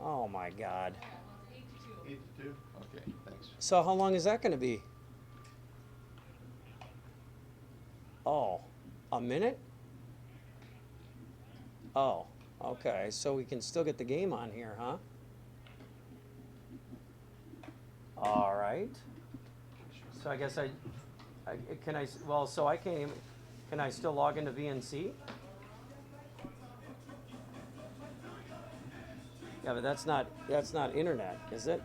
Oh my God. 8 to 2. Okay, thanks. So how long is that going to be? Oh, a minute? Oh, okay. So we can still get the game on here, huh? All right. So I guess I can I well so I can't even, can I still log into VNC? Yeah, but that's not internet, is it?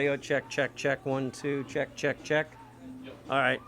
Audio check, check, check. 1, 2, check, check, check. All right.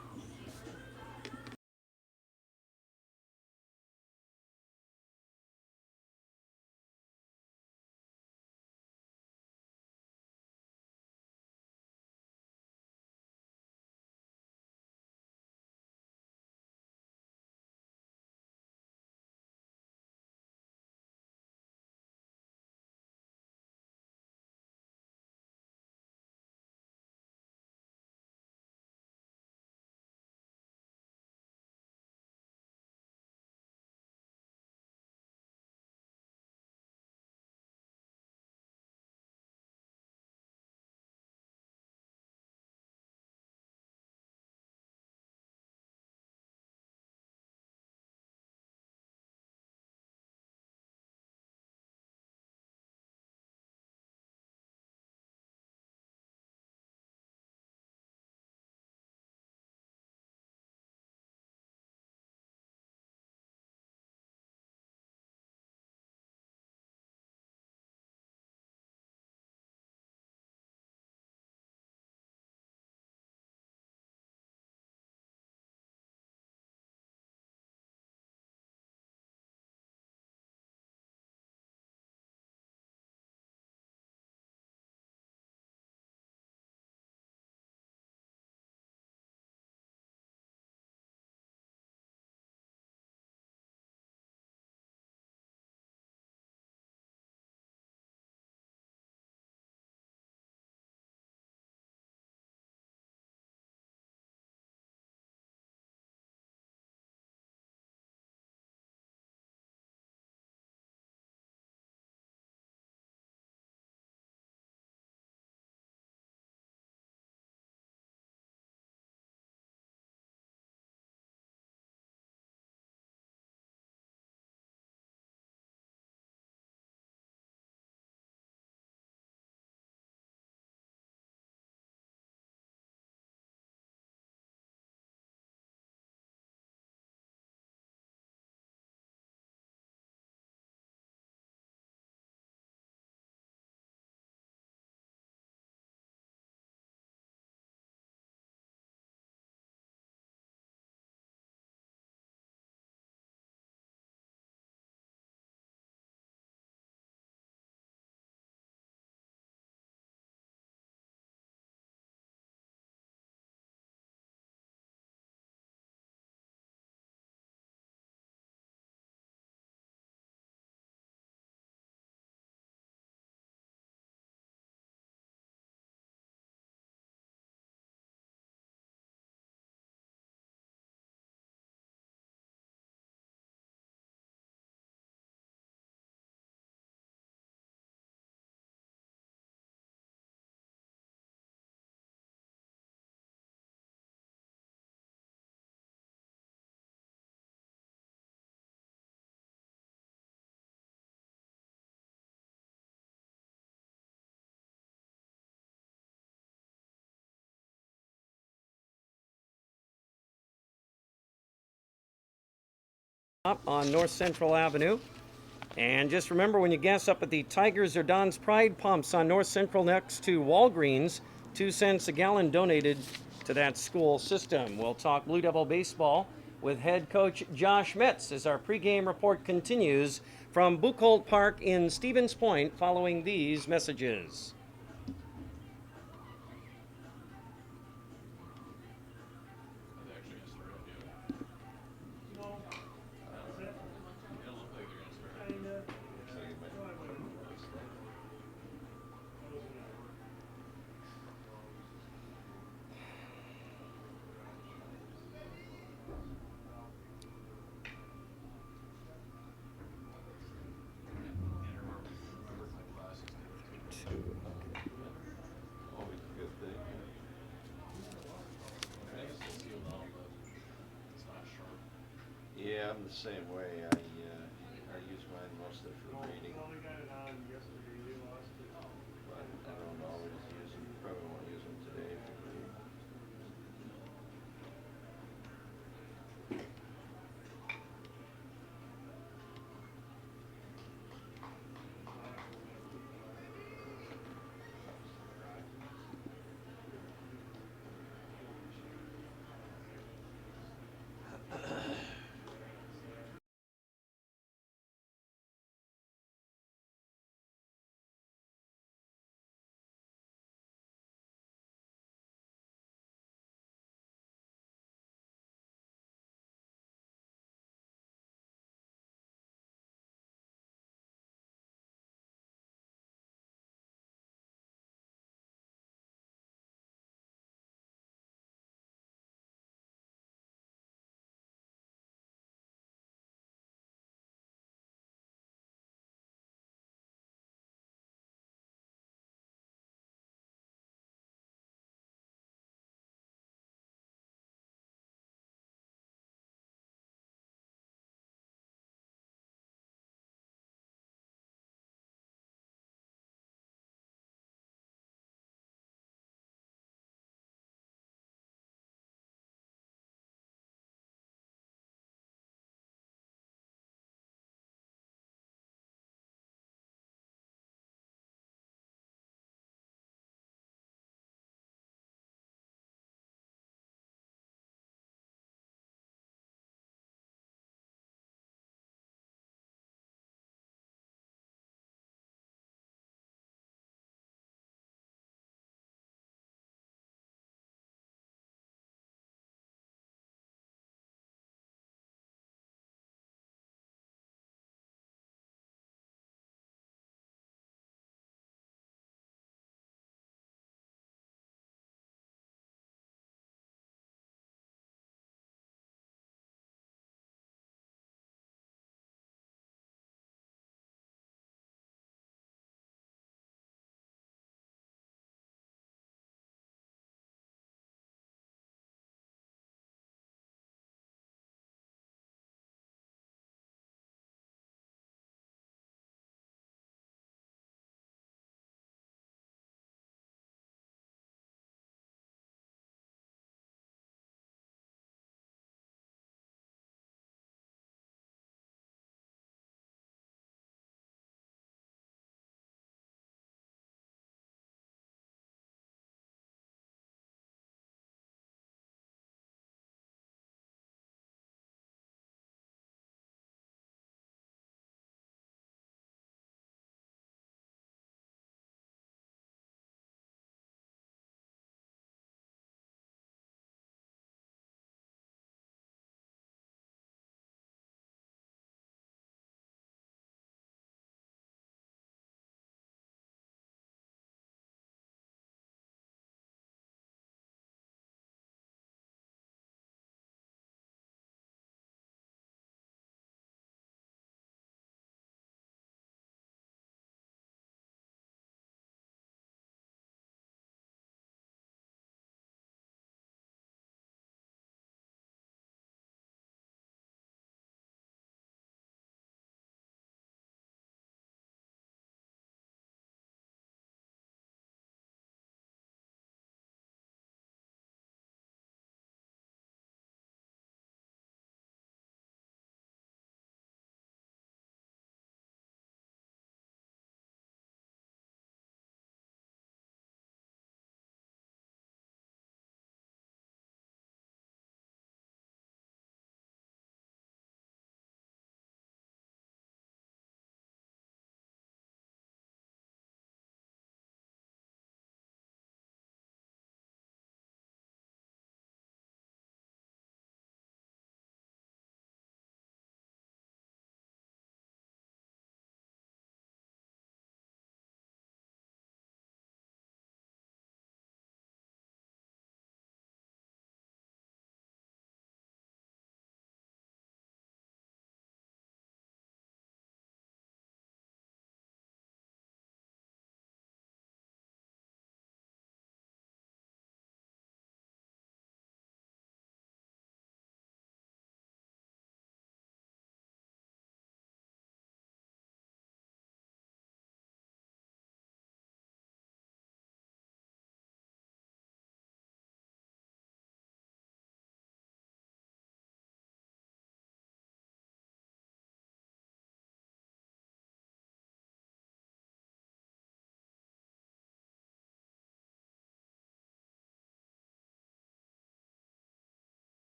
on North Central Avenue. And just remember, when you gas up at the Tigers or Don's Pride pumps on North Central next to Walgreens, 2 cents a gallon donated to that school system. We'll talk Blue Devil baseball with head coach Josh Metz as our pregame report continues from Buchholz Park in Stevens Point following these messages. Always a good thing. Yeah, I'm the same way. I use mine mostly for reading. But I don't always use them. Probably won't use them today for reading.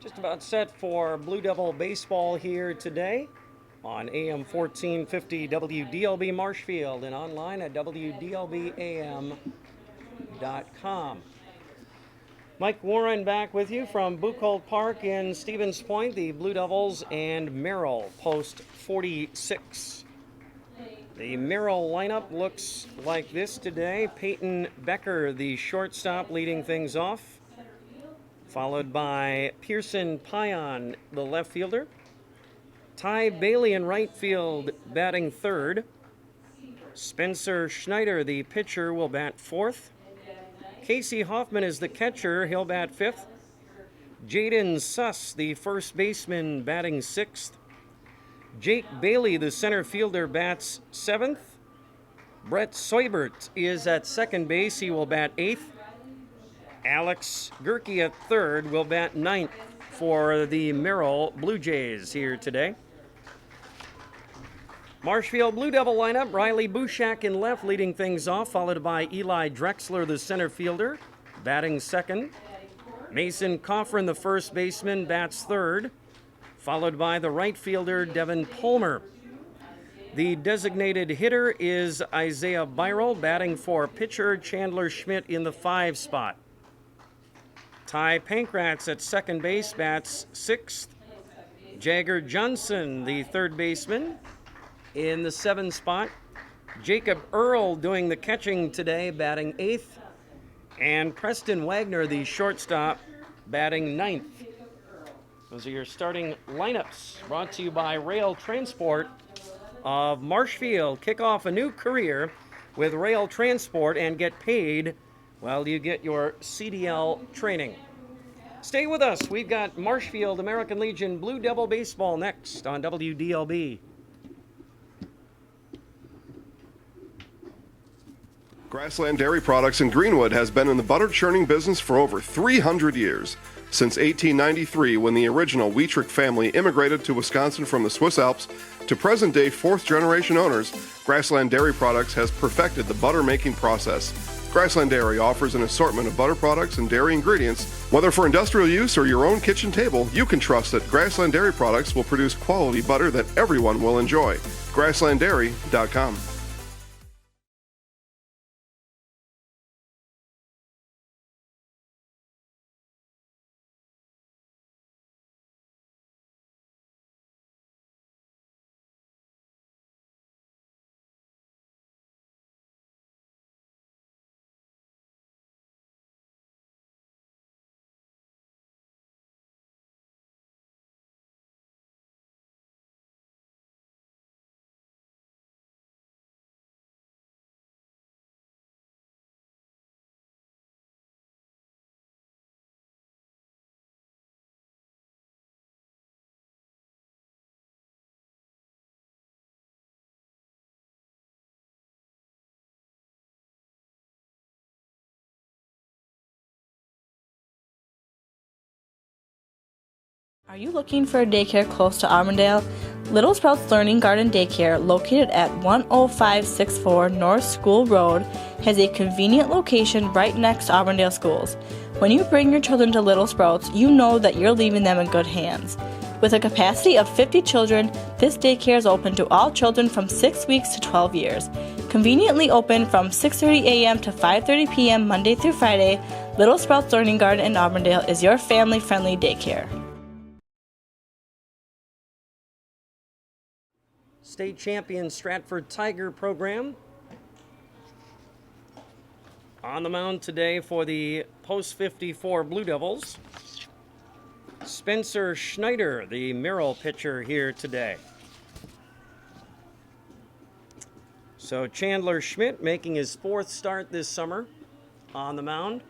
Just about set for Blue Devil baseball here today on AM 1450 WDLB Marshfield and online at WDLBAM.com. Mike Warren back with you from Buchholz Park in Stevens Point. The Blue Devils and Merrill post 46. The Merrill lineup looks like this today. Peyton Becker, the shortstop, leading things off, followed by Pearson Pion, the left fielder. Ty Bailey in right field, batting third. Spencer Schneider, the pitcher, will bat fourth. Casey Hoffman is the catcher. He'll bat fifth. Jaden Suss, the first baseman, batting sixth. Jake Bailey, the center fielder, bats seventh. Brett Seubert is at second base. He will bat eighth. Alex Gerke at third will bat ninth for the Merrill Blue Jays here today. Marshfield Blue Devil lineup, Riley Bushak in left leading things off, followed by Eli Drexler, the center fielder, batting second. Mason Coffrin, the first baseman, bats third, followed by the right fielder, Devin Palmer. The designated hitter is Isaiah Byrell, batting for pitcher Chandler Schmidt in the 5 spot. Ty Pankratz at second base bats sixth. Jagger Johnson, the third baseman, in the 7 spot. Jacob Earl doing the catching today, batting eighth. And Preston Wagner, the shortstop, batting ninth. Those are your starting lineups, brought to you by Rail Transport of Marshfield. Kick off a new career with Rail Transport and get paid while you get your CDL training. Stay with us. We've got Marshfield American Legion Blue Devil baseball next on WDLB. Grassland Dairy Products in Greenwood has been in the butter churning business for over 300 years. Since 1893, when the original Wietrich family immigrated to Wisconsin from the Swiss Alps, to present-day fourth-generation owners, Grassland Dairy Products has perfected the butter-making process. Grassland Dairy offers an assortment of butter products and dairy ingredients. Whether for industrial use or your own kitchen table, you can trust that Grassland Dairy Products will produce quality butter that everyone will enjoy. GrasslandDairy.com. Are you looking for a daycare close to Auburndale? Little Sprouts Learning Garden Daycare, located at 10564 North School Road, has a convenient location right next to Auburndale schools. When you bring your children to Little Sprouts, you know that you're leaving them in good hands. With a capacity of 50 children, this daycare is open to all children from 6 weeks to 12 years. Conveniently open from 6:30 a.m. to 5:30 p.m. Monday through Friday, Little Sprouts Learning Garden in Auburndale is your family-friendly daycare. State champion Stratford Tiger program on the mound today for the post 54 Blue Devils. Spencer Schneider, the Merrill pitcher here today. So Chandler Schmidt making his 4th start this summer on the mound.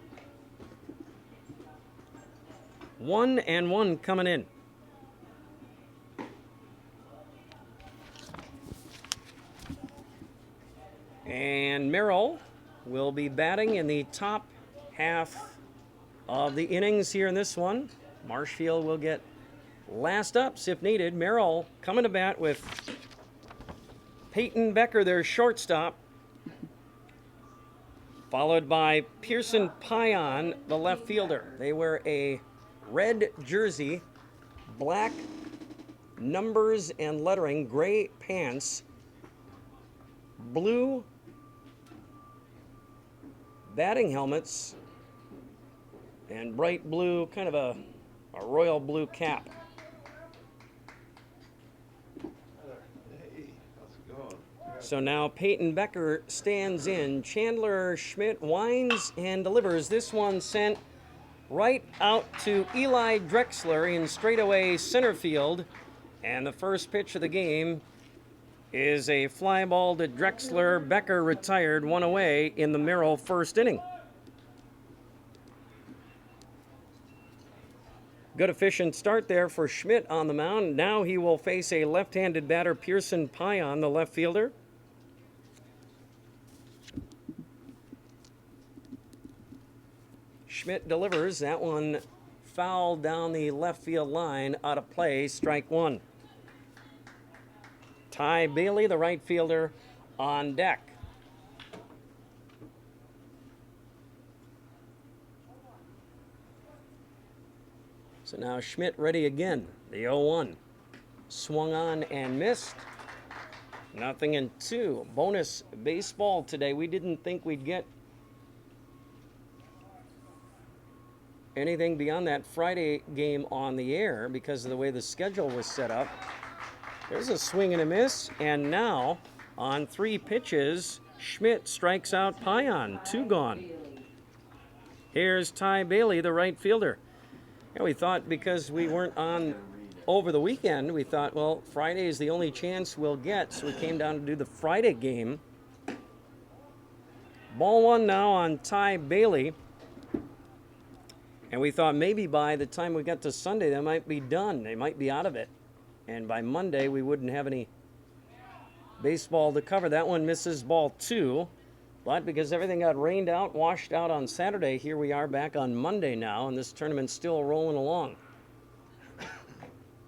1-1 coming in. And Merrill will be batting in the top half of the innings here in this one. Marshfield will get last ups if needed. Merrill coming to bat with Peyton Becker, their shortstop, followed by Pearson Pion, the left fielder. They wear a red jersey, black numbers and lettering, gray pants, blue batting helmets, and bright blue, kind of a royal blue cap. Hey, how's it going? So now Peyton Becker stands in. Chandler Schmidt winds and delivers. This one sent right out to Eli Drexler in straightaway center field. And the first pitch of the game is a fly ball to Drexler. Becker retired, one away in the Merrill first inning. Good efficient start there for Schmidt on the mound. Now he will face a left-handed batter, Pearson Pion, the left fielder. Schmidt delivers. That one foul down the left field line, out of play, strike one. Ty Bailey, the right fielder, on deck. So now Schmidt ready again. The 0-1. Swung on and missed. 0-2. Bonus baseball today. We didn't think we'd get anything beyond that Friday game on the air because of the way the schedule was set up. There's a swing and a miss, and now on 3 pitches, Schmidt strikes out Pion. 2 gone. Here's Ty Bailey, the right fielder. And we thought because we weren't on over the weekend, we thought, well, Friday is the only chance we'll get, so we came down to do the Friday game. Ball 1 now on Ty Bailey. And we thought maybe by the time we got to Sunday, that might be done. They might be out of it. And by Monday, we wouldn't have any baseball to cover. That one misses, ball 2. But because everything got rained out, washed out on Saturday, here we are back on Monday now, and this tournament's still rolling along.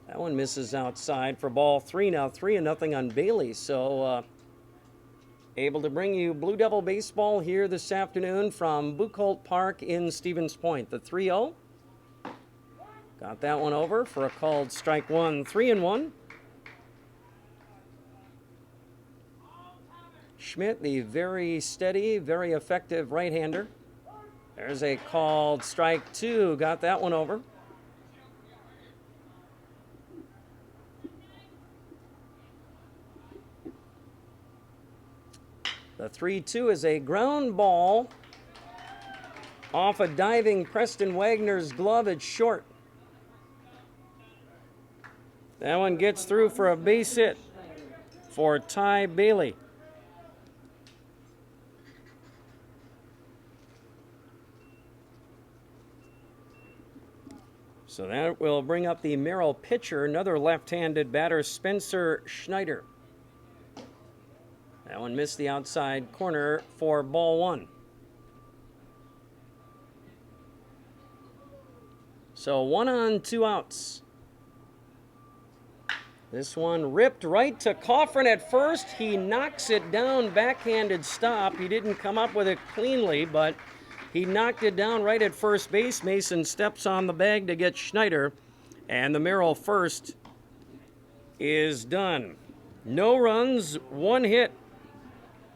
That one misses outside for ball 3 now, 3-0 on Bailey. So able to bring you Blue Devil baseball here this afternoon from Buchholz Park in Stevens Point. The 3-0. Got that one over for a called strike one, 3-1. Schmidt, the very steady, very effective right-hander. There's a called strike 2. Got that one over. The 3-2 is a ground ball off a diving Preston Wagner's glove at short. That one gets through for a base hit for Ty Bailey. So that will bring up the Merrill pitcher, another left-handed batter, Spencer Schneider. That one missed the outside corner for ball 1. So 1 on, 2 outs. This one ripped right to Coffrin at first. He knocks it down, backhanded stop. He didn't come up with it cleanly, but he knocked it down right at first base. Mason steps on the bag to get Schneider, and the Merrill first is done. No runs, 1 hit,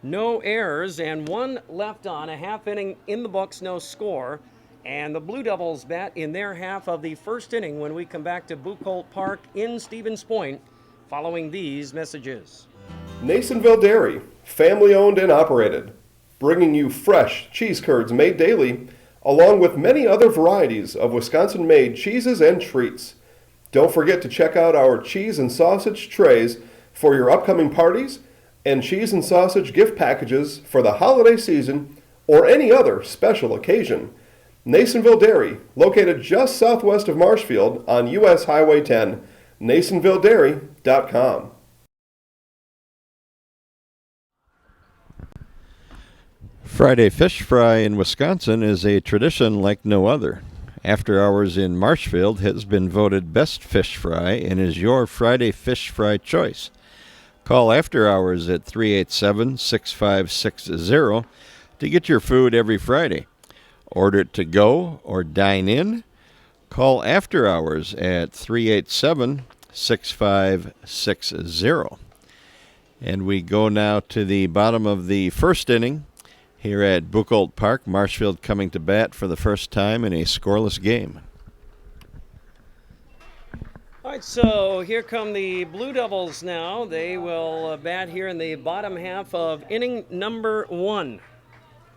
no errors, and 1 left on. A half inning in the books, no score. And the Blue Devils bat in their half of the first inning when we come back to Buchholz Park in Stevens Point following these messages. Nasonville Dairy, family owned and operated, bringing you fresh cheese curds made daily, along with many other varieties of Wisconsin-made cheeses and treats. Don't forget to check out our cheese and sausage trays for your upcoming parties and cheese and sausage gift packages for the holiday season or any other special occasion. Nasonville Dairy, located just southwest of Marshfield on U.S. Highway 10, NasonvilleDairy.com. Friday Fish Fry in Wisconsin is a tradition like no other. After Hours in Marshfield has been voted best fish fry and is your Friday Fish Fry choice. Call After Hours at 387-6560 to get your food every Friday. Order it to go or dine in. Call after hours at 387-6560. And we go now to the bottom of the first inning here at Buchholz Park. Marshfield coming to bat for the first time in a scoreless game. All right, so here come the Blue Devils now. They will bat here in the bottom half of inning number 1.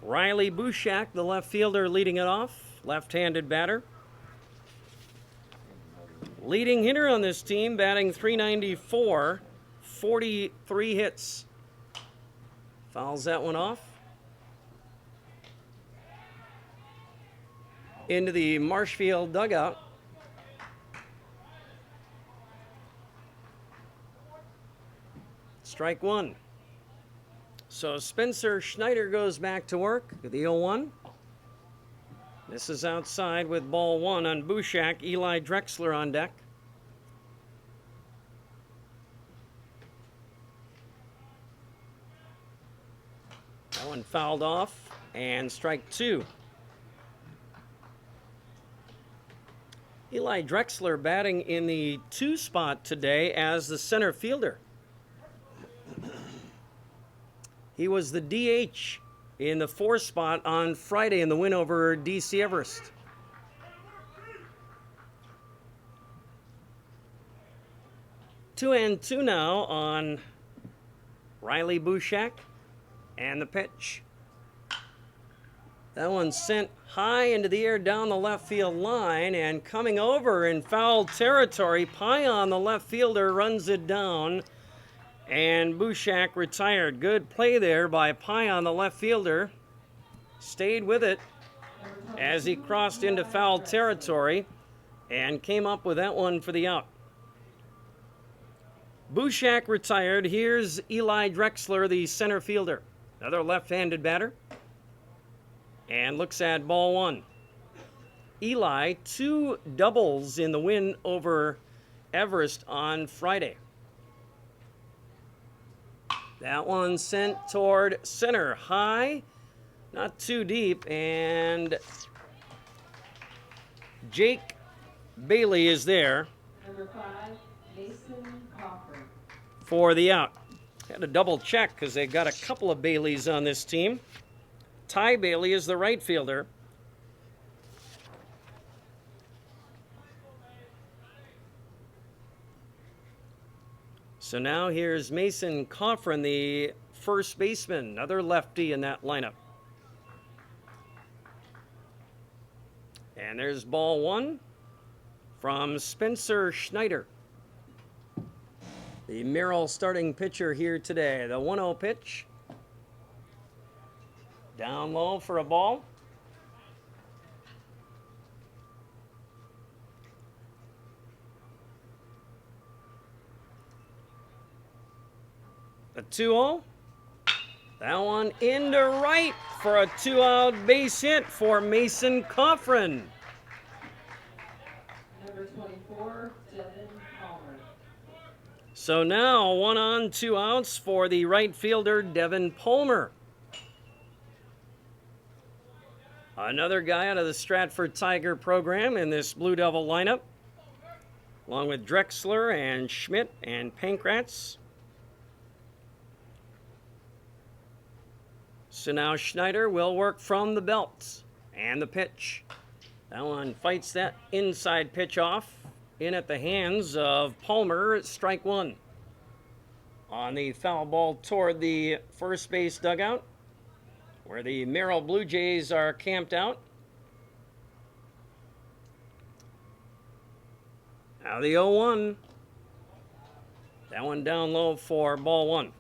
Riley Bushak, the left fielder, leading it off, left-handed batter. Leading hitter on this team, batting .394, 43 hits. Fouls that one off. Into the Marshfield dugout. Strike one. So Spencer Schneider goes back to work at the 0-1. This is outside with ball 1 on Bushak. Eli Drexler on deck. That one fouled off, and strike 2. Eli Drexler batting in the 2 spot today as the center fielder. He was the DH in the 4 spot on Friday in the win over DC Everest. Two and two now on Riley Bushak, and the pitch. That one sent high into the air down the left field line, and coming over in foul territory, Pion, the left fielder, runs it down. And Bushak retired. Good play there by Pion, the left fielder. Stayed with it as he crossed into foul territory and came up with that one for the out. Bushak retired. Here's Eli Drexler, the center fielder. Another left-handed batter. And looks at ball 1. Eli, 2 doubles in the win over Everest on Friday. That one sent toward center, high, not too deep, and Jake Bailey is there. Number 5, Mason Cofford. For the out. Had to double check because they got a couple of Baileys on this team. Ty Bailey is the right fielder. So now here's Mason Coffrin, the first baseman, another lefty in that lineup. And there's ball 1 from Spencer Schneider. The Merrill starting pitcher here today. The 1-0 pitch. Down low for a ball. A 2-0. That one into right for a 2-out base hit for Mason Coffrin. Number 24, Devin Palmer. So now 1 on, 2 outs for the right fielder, Devin Palmer. Another guy out of the Stratford Tiger program in this Blue Devil lineup, along with Drexler and Schmidt and Pankratz. So now Schneider will work from the belt and the pitch. That one fights that inside pitch off, in at the hands of Palmer. Strike 1. On the foul ball toward the first base dugout, where the Merrill Blue Jays are camped out. Now the 0-1. That one down low for ball 1.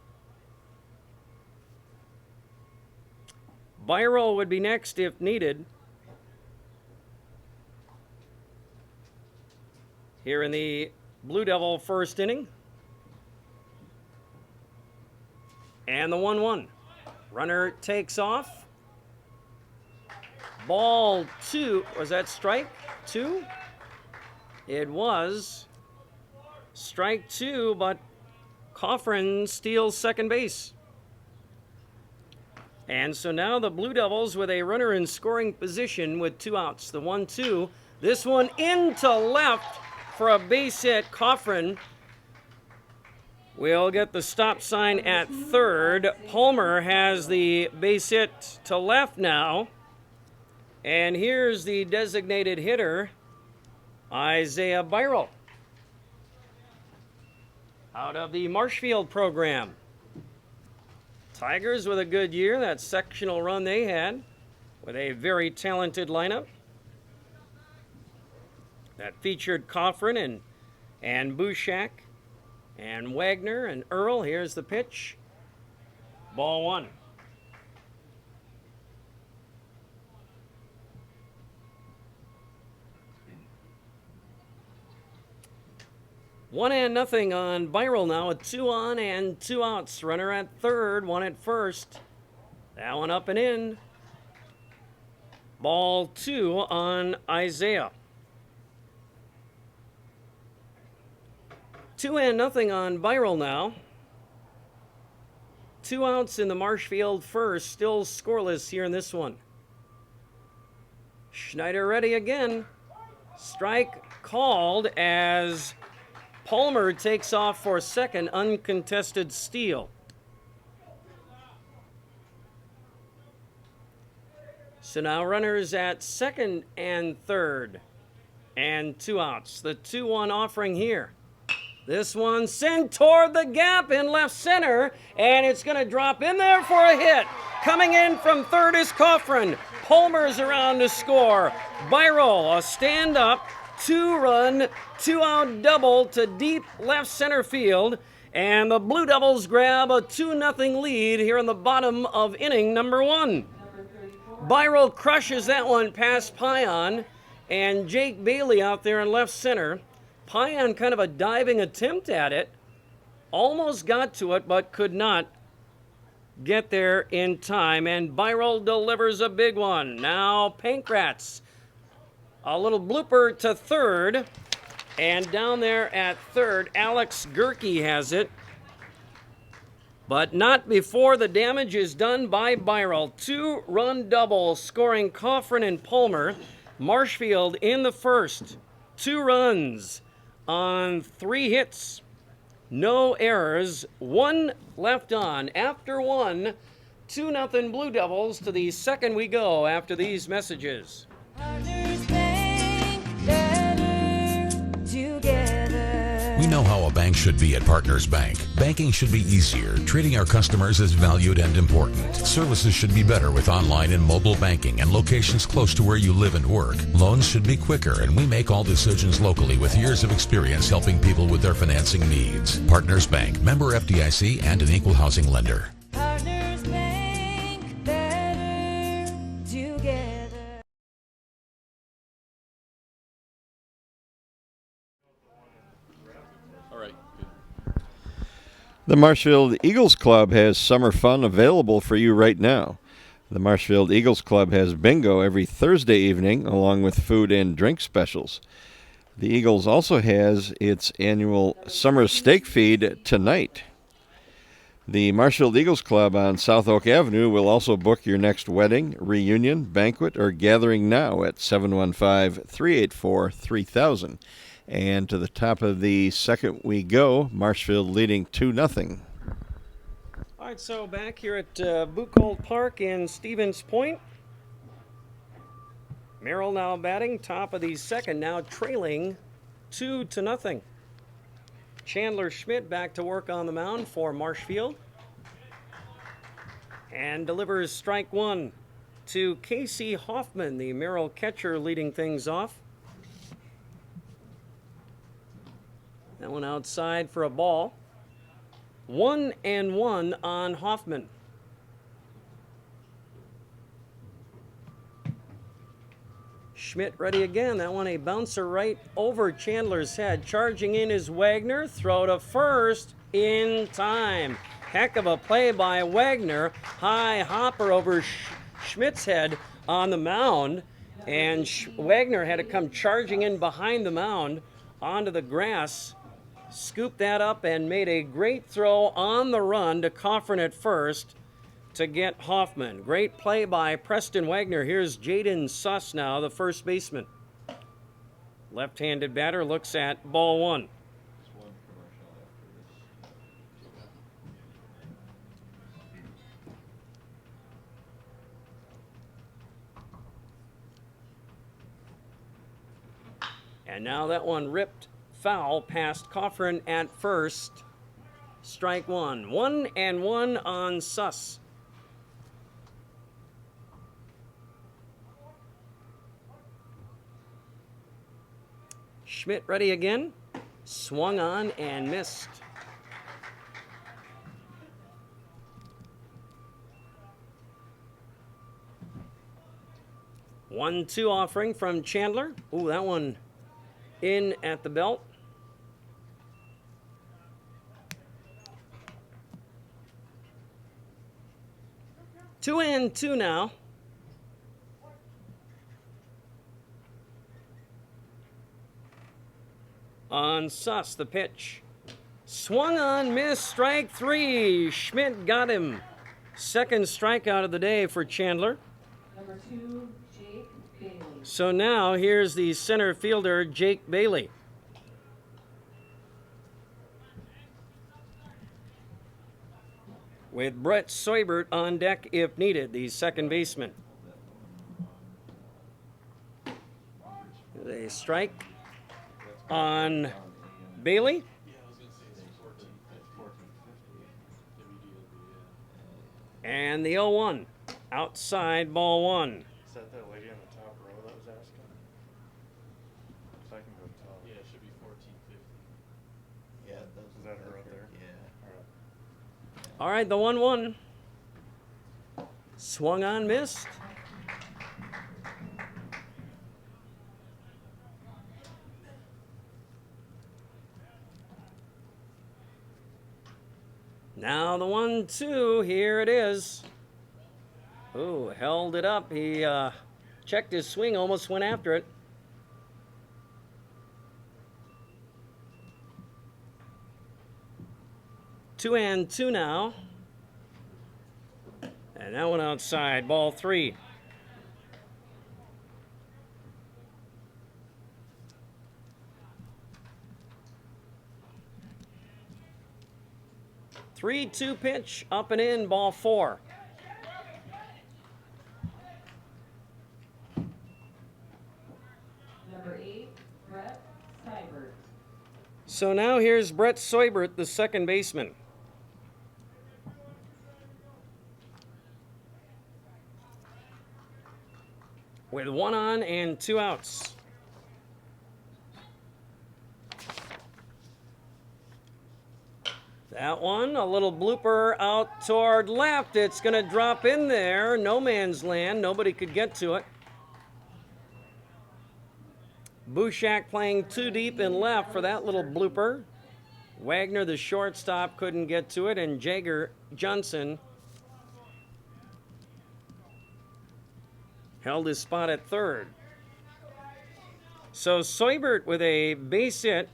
Byroll would be next if needed. Here in the Blue Devil first inning. And the 1-1. Runner takes off. Ball 2. Was that strike 2? It was strike 2, but Coffrin steals second base. And so now the Blue Devils with a runner in scoring position with 2 outs. The 1-2 This one into left for a base hit. Coffrin will get the stop sign at third. Palmer has the base hit to left now. And here's the designated hitter, Isaiah Byrell, out of the Marshfield program. Tigers with a good year, that sectional run they had, with a very talented lineup that featured Coffrin and Bushak and Wagner and Earl. Here's the pitch. Ball one. One and nothing on Byrell now, with 2 on and 2 outs. Runner at third, 1 at first. That one up and in. Ball 2 on Isaiah. 2 and nothing on Byrell now. 2 outs in the Marshfield first, still scoreless here in this one. Schneider ready again. Strike called as Palmer takes off for second, uncontested steal. So now runners at second and third, and 2 outs. The 2-1 offering here. This one sent toward the gap in left center, and it's going to drop in there for a hit. Coming in from third is Coffrin. Palmer's around to score. Byrell, a stand-up, 2-run, 2-out double to deep left center field. And the Blue Devils grab a 2-0 lead here in the bottom of inning number 1. Byrell crushes that one past Payan, and Jake Bailey out there in left center. Payan kind of a diving attempt at it. Almost got to it, but could not get there in time. And Byrell delivers a big one. Now Pankratz. A little blooper to third, and down there at third, Alex Gerke has it. But not before the damage is done by Byrell. 2-run double scoring Coffrin and Palmer. Marshfield in the first. 2 runs on 3 hits. No errors. 1 left on. After 1, 2-0 Blue Devils. To the second we go after these messages. We know how a bank should be at Partners Bank. Banking should be easier. Treating our customers as valued and important. Services should be better with online and mobile banking and locations close to where you live and work. Loans should be quicker, and we make all decisions locally with years of experience helping people with their financing needs. Partners Bank, member FDIC, and an equal housing lender. Partners Bank, better together. The Marshfield Eagles Club has summer fun available for you right now. The Marshfield Eagles Club has bingo every Thursday evening, along with food and drink specials. The Eagles also has its annual summer steak feed tonight. The Marshfield Eagles Club on South Oak Avenue will also book your next wedding, reunion, banquet, or gathering now at 715-384-3000. And to the top of the second we go, Marshfield leading 2-0. All right, so back here at Buchholz Park in Stevens Point. Merrill now batting, top of the second, now trailing 2-0. Chandler Schmidt back to work on the mound for Marshfield. And delivers strike 1 to Casey Hoffman, the Merrill catcher, leading things off. That one outside for a ball. 1-1 on Hoffman. Schmidt ready again. That one a bouncer right over Chandler's head. Charging in is Wagner. Throw to first in time. Heck of a play by Wagner. High hopper over Schmidt's head on the mound. And Wagner had to come charging in behind the mound onto the grass. Scooped that up and made a great throw on the run to Coffrin at first to get Hoffman. Great play by Preston Wagner. Here's Jaden Suss now, the first baseman. Left-handed batter looks at ball one. And now that one ripped foul past Coffrin at first. Strike one. 1-1 on Suss. Schmidt ready again. Swung on and missed. One-two offering from Chandler. Ooh, that one in at the belt. Two and two now. On Suss, the pitch. Swung on, missed, strike three. Schmidt got him. Second strikeout of the day for Chandler. Number 2, Jake Bailey. So now here's the center fielder, Jake Bailey. With Brett Soibert on deck if needed, the second baseman. They strike on Bailey. And the 0-1. Outside, ball one. Is that lady on the top row that was asking? So I can go tell. Yeah, it should be 1450. Yeah, is that her up there? Yeah. All right. All right, the 1-1. Swung on, missed. Now the 1-2, here it is. Ooh, held it up. He checked his swing, almost went after it. Two and two now. And that one outside, ball three. Three-two pitch, up and in, ball four. Number 8, Brett Seibert. So now here's Brett Soibert, the second baseman. With one on and two outs. That one, a little blooper out toward left. It's going to drop in there. No man's land. Nobody could get to it. Bushak playing too deep in left for that little blooper. Wagner, the shortstop, couldn't get to it, and Jagger Johnson held his spot at third. So Soibert with a base hit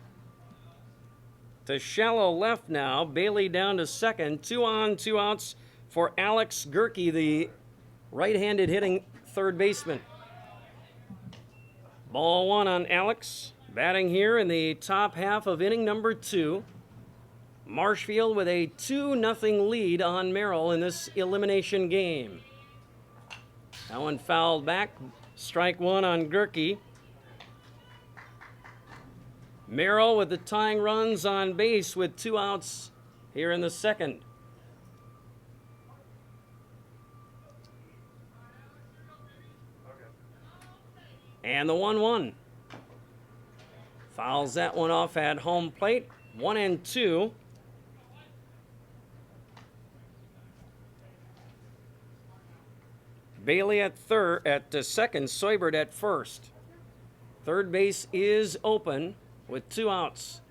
to shallow left now. Bailey down to second. 2 on, 2 outs for Alex Gerke, the right-handed hitting third baseman. Ball one on Alex. Batting here in the top half of inning number 2. Marshfield with a 2-0 lead on Merrill in this elimination game. That one fouled back. Strike one on Gerke. Merrill with the tying runs on base with 2 outs here in the second. And the 1-1. Fouls that one off at home plate. 1-2. Bailey at second, Soibert at first. Third base is open with 2 outs.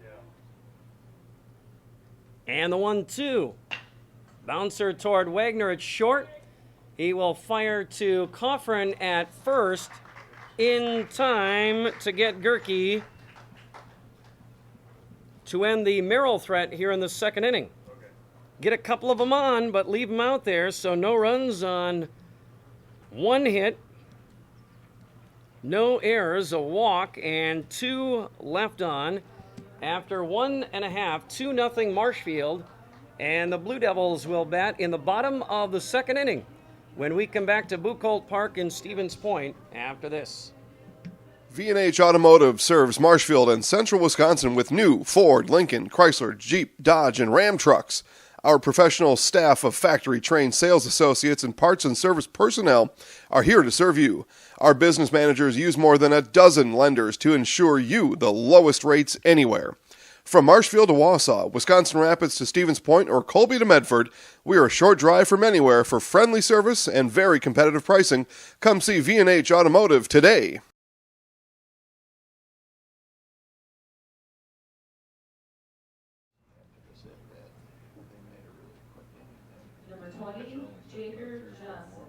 And the 1-2. Bouncer toward Wagner at short. He will fire to Coffrin at first in time to get Gerke to end the Merrill threat here in the second inning. Get a couple of them on, but leave them out there, so no runs on 1 hit. No errors, a walk, and 2 left on. After 1.5, 2-0 Marshfield. And the Blue Devils will bat in the bottom of the second inning when we come back to Buchholz Park in Stevens Point after this. V&H Automotive serves Marshfield and Central Wisconsin with new Ford, Lincoln, Chrysler, Jeep, Dodge, and Ram trucks. Our professional staff of factory-trained sales associates and parts and service personnel are here to serve you. Our business managers use more than a dozen lenders to ensure you the lowest rates anywhere. From Marshfield to Wausau, Wisconsin Rapids to Stevens Point, or Colby to Medford, we are a short drive from anywhere for friendly service and very competitive pricing. Come see V&H Automotive today. Number 20, Jager Johnson.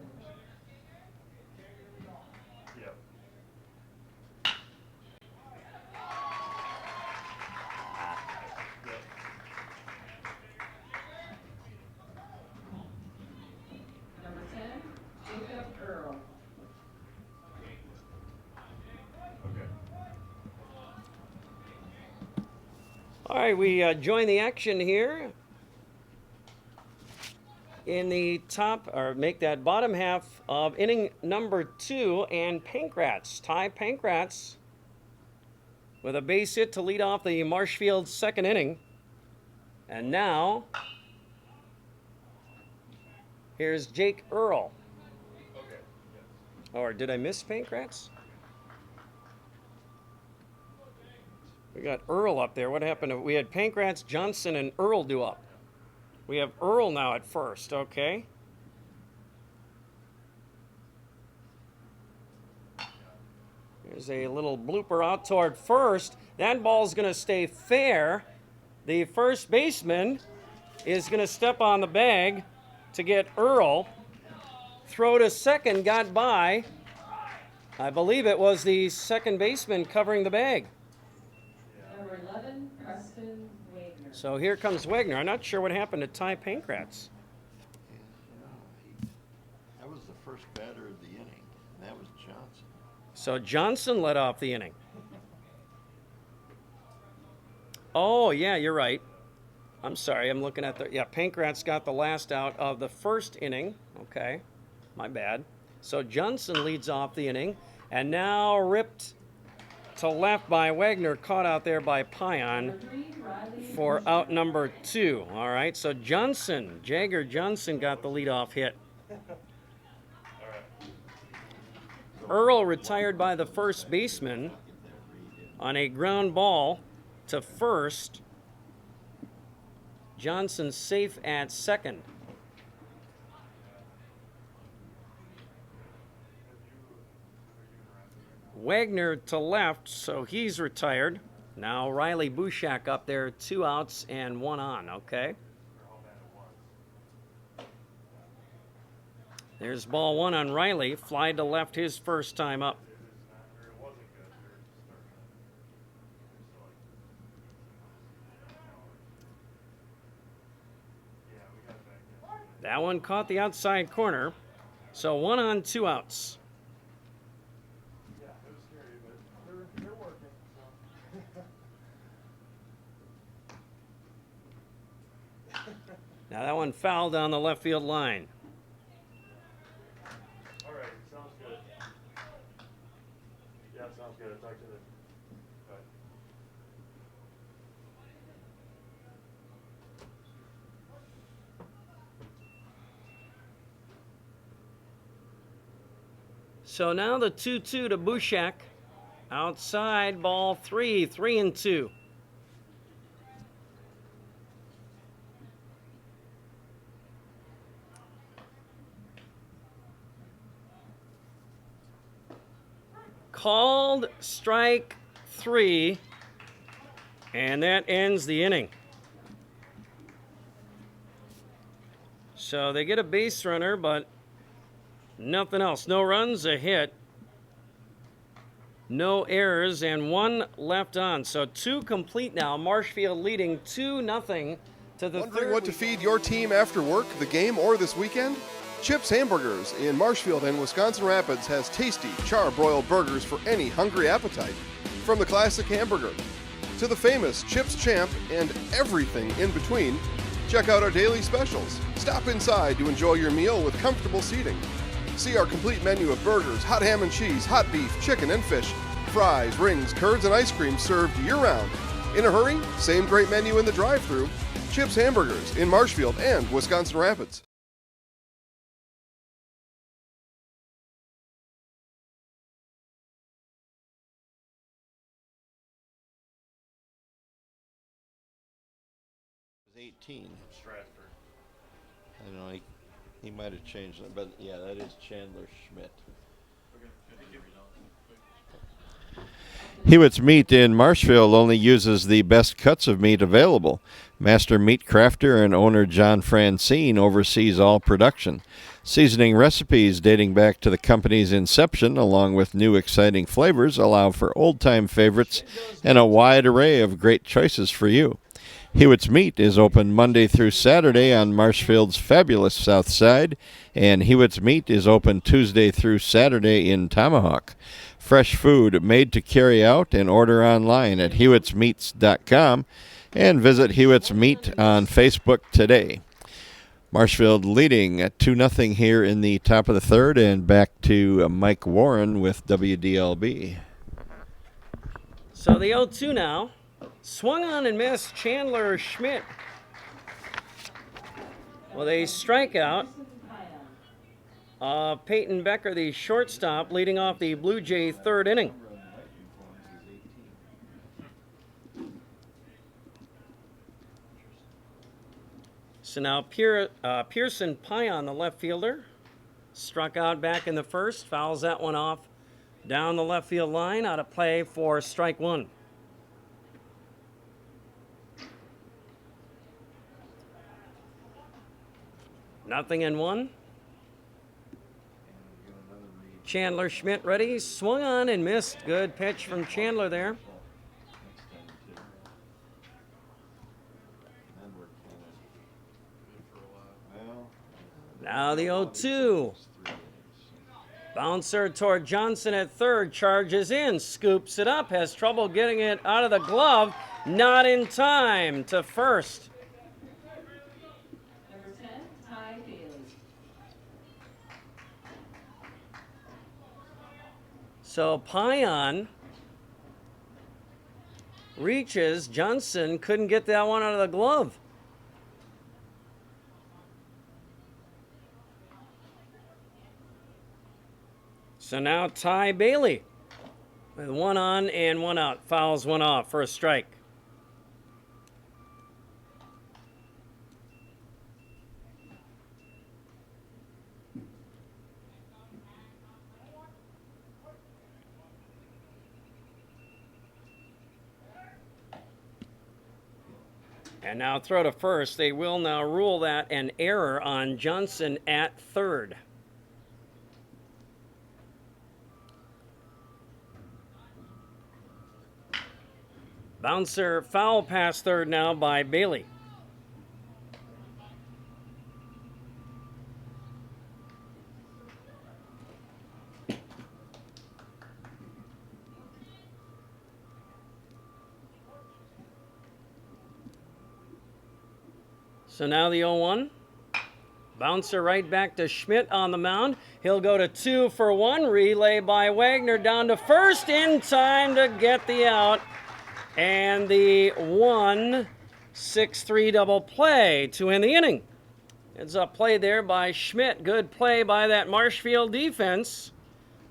Yep. Number 10, Jacob Earl. Okay. All right, we join the action here in the top, or make that bottom half of inning number 2, and Pankratz, Ty Pankratz, with a base hit to lead off the Marshfield second inning. And now, here's Jake Earl. Okay. Or did I miss Pankratz? We got Earl up there. What happened? We had Pankratz, Johnson, and Earl due up. We have Earl now at first, okay. There's a little blooper out toward first. That ball's going to stay fair. The first baseman is going to step on the bag to get Earl. Throw to second, got by. I believe it was the second baseman covering the bag. Number 11, Preston Wagner. So here comes Wagner. I'm not sure what happened to Ty Pankratz. That was the first batter of the inning, and that was Johnson. So Johnson led off the inning. Oh, yeah, you're right. I'm sorry, I'm looking at the... Yeah, Pankratz got the last out of the first inning. Okay, my bad. So Johnson leads off the inning, and now ripped to left by Wagner, caught out there by Pion Number 3, Riley for out number 2. All right, so Johnson, Jagger Johnson got the leadoff hit. Earl retired by the first baseman on a ground ball to first. Johnson safe at second. Wagner to left, so he's retired. Now Riley Bushak up there, 2 outs and 1 on, okay? There's ball 1 on Riley, fly to left his first time up. That one caught the outside corner, so 1 on, 2 outs. Yeah, it was scary, but they're working. So. Now that one fouled down the left field line. All right, sounds good. Yeah, sounds good. I'll talk to the. Bye. So now the 2-2 to Bushak. Outside, ball 3, 3-2. Called strike 3, and that ends the inning. So they get a base runner, but nothing else. No runs, a hit. No errors, and 1 left on. So 2 complete now. Marshfield leading 2-0 to the Wondering third. what to feed your team after work, the game, or this weekend? Chips Hamburgers in Marshfield and Wisconsin Rapids has tasty, char-broiled burgers for any hungry appetite. From the classic hamburger to the famous Chips Champ and everything in between, check out our daily specials. Stop inside to enjoy your meal with comfortable seating. See our complete menu of burgers, hot ham and cheese, hot beef, chicken and fish, fries, rings, curds, and ice cream served year-round. In a hurry? Same great menu in the drive-thru. Chips Hamburgers in Marshfield and Wisconsin Rapids. Was 18. Stratford. I don't know, he might have changed it, but yeah, that is Chandler Schmidt. Hewitt's Meat in Marshfield only uses the best cuts of meat available. Master meat crafter and owner John Francine oversees all production. Seasoning recipes dating back to the company's inception, along with new exciting flavors, allow for old-time favorites and a wide array of great choices for you. Hewitt's Meat is open Monday through Saturday on Marshfield's fabulous south side, and Hewitt's Meat is open Tuesday through Saturday in Tomahawk. Fresh food made to carry out and order online at hewittsmeats.com and visit Hewitt's Meat on Facebook today. Marshfield leading at 2-0 here in the top of the third, and back to Mike Warren with WDLB. So the 0-2 now. Swung on and missed Chandler Schmidt with a strikeout. Peyton Becker, the shortstop, leading off the Blue Jay third inning. So now Pearson Pion, the left fielder, struck out back in the first, fouls that one off down the left field line, out of play for strike one. Nothing in one. Chandler Schmidt ready, swung on and missed. Good pitch from Chandler there. Now the 0-2. Bouncer toward Johnson at third, charges in, scoops it up, has trouble getting it out of the glove, not in time to first. Number 10, Ty Bailey. So Pion reaches, Johnson couldn't get that one out of the glove. So now Ty Bailey with one on and one out, fouls one off for a strike. And now throw to first. They will now rule that an error on Johnson at third. Bouncer foul past third now by Bailey. So now the 0-1. Bouncer right back to Schmidt on the mound. He'll go to 2 for 1. Relay by Wagner down to first in time to get the out. And the 1-6-3 double play to end the inning. It's a play there by Schmidt. Good play by that Marshfield defense.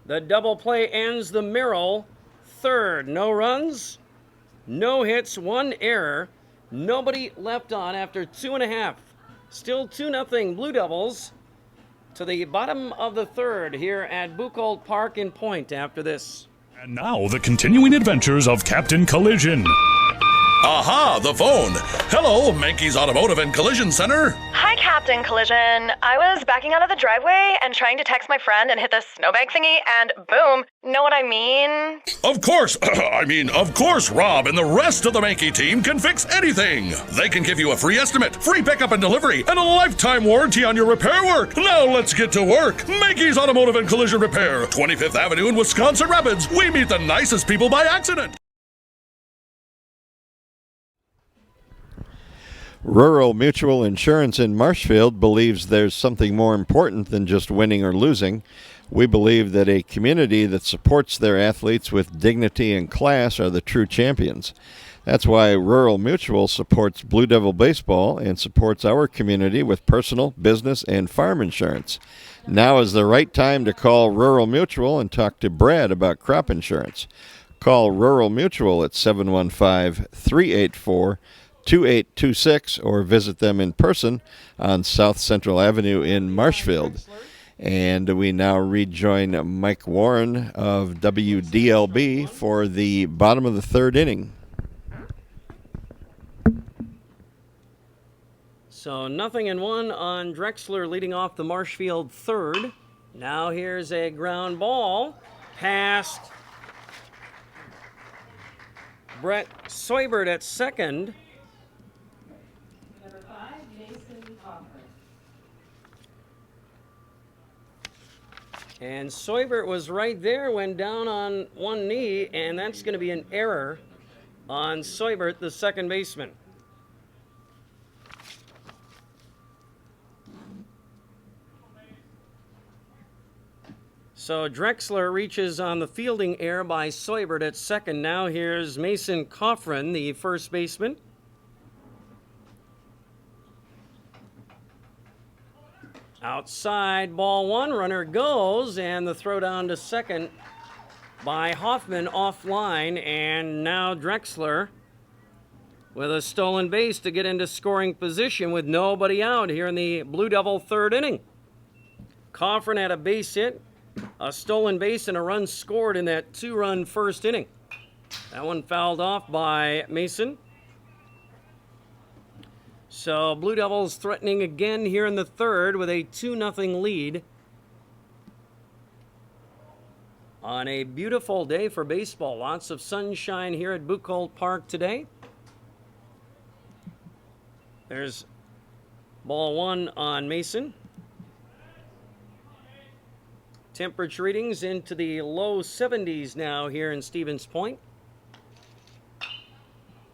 The double play ends the Merrill third. No runs, no hits, one error. Nobody left on after 2.5. Still 2-0 Blue Devils to the bottom of the third here at Buchholz Park in Point after this. And now the continuing adventures of Captain Collision. Aha, the phone. Hello, Mankey's Automotive and Collision Center. Hi, Captain Collision. I was backing out of the driveway and trying to text my friend and hit the snowbank thingy, and boom. Know what I mean? Of course, of course, Rob and the rest of the Mankey team can fix anything. They can give you a free estimate, free pickup and delivery, and a lifetime warranty on your repair work. Now let's get to work. Mankey's Automotive and Collision Repair, 25th Avenue in Wisconsin Rapids. We meet the nicest people by accident. Rural Mutual Insurance in Marshfield believes there's something more important than just winning or losing. We believe that a community that supports their athletes with dignity and class are the true champions. That's why Rural Mutual supports Blue Devil Baseball and supports our community with personal, business, and farm insurance. Now is the right time to call Rural Mutual and talk to Brad about crop insurance. Call Rural Mutual at 715-384-2826 or visit them in person on South Central Avenue in Marshfield. And we now rejoin Mike Warren of WDLB for the bottom of the third inning. So 0-1 on Drexler leading off the Marshfield third. Now here's a ground ball past Brett Soibert at second. Number 5, Mason Coffin. And Soibert was right there, went down on one knee, and that's going to be an error on Soibert, the second baseman. So Drexler reaches on the fielding error by Soibert at second. Now here's Mason Coffrin, the first baseman. Outside, ball one, runner goes, and the throw down to second by Hoffman offline, and now Drexler with a stolen base to get into scoring position with nobody out here in the Blue Devil third inning. Coffrin had a base hit, a stolen base, and a run scored in that two-run first inning. That one fouled off by Mason. So Blue Devils threatening again here in the third with a 2-0 lead. On a beautiful day for baseball. Lots of sunshine here at Buchholz Park today. There's ball one on Mason. Temperature readings into the low 70s now here in Stevens Point.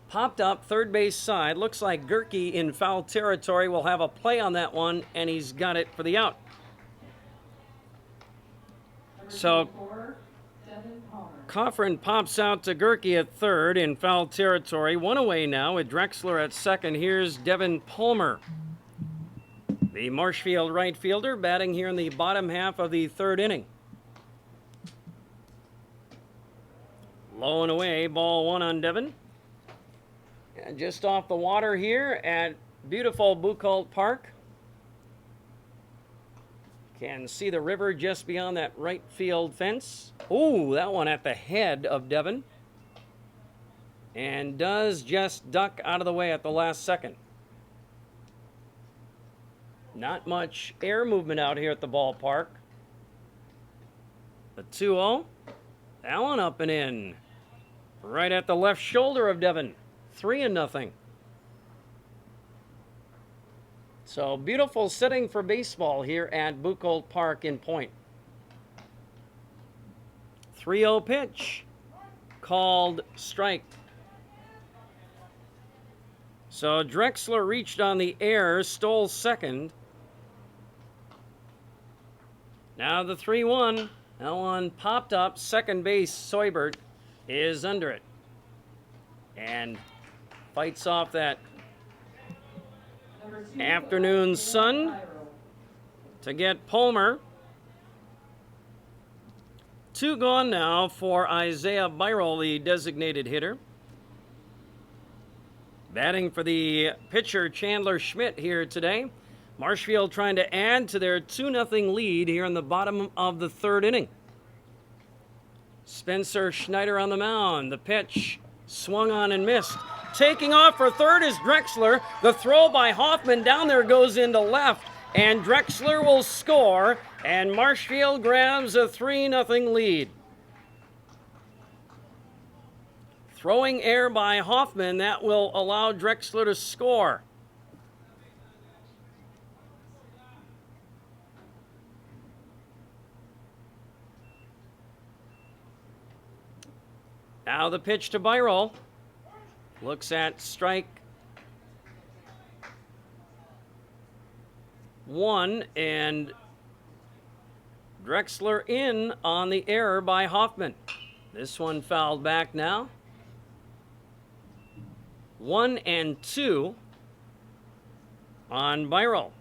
Popped up, third base side. Looks like Gerke in foul territory will have a play on that one, and he's got it for the out. So Coffrin pops out to Gerke at third in foul territory. One away now with Drexler at second. Here's Devin Palmer, the Marshfield right fielder, batting here in the bottom half of the third inning. Low and away, ball one on Devin. And just off the water here at beautiful Buchholz Park. Can see the river just beyond that right field fence. Ooh, that one at the head of Devin. And does just duck out of the way at the last second. Not much air movement out here at the ballpark. The 2-0. That one up and in. Right at the left shoulder of Devin. 3-0. So beautiful setting for baseball here at Buchholz Park in Point. 3-0 pitch. Called strike. So Drexler reached on the air, stole second. Now the 3-1. That one popped up. Second base, Soibert is under it. And fights off that afternoon sun to get Palmer. 2 gone now for Isaiah Byrel, the designated hitter. Batting for the pitcher Chandler Schmidt here today. Marshfield trying to add to their 2-0 lead here in the bottom of the third inning. Spencer Schneider on the mound. The pitch swung on and missed. Taking off for third is Drexler. The throw by Hoffman down there goes into left, and Drexler will score, and Marshfield grabs a 3-0 lead. Throwing error by Hoffman, that will allow Drexler to score. Now the pitch to Byrell. Looks at strike one, and Drexler in on the error by Hoffman. This one fouled back now. 1-2 on Byrell.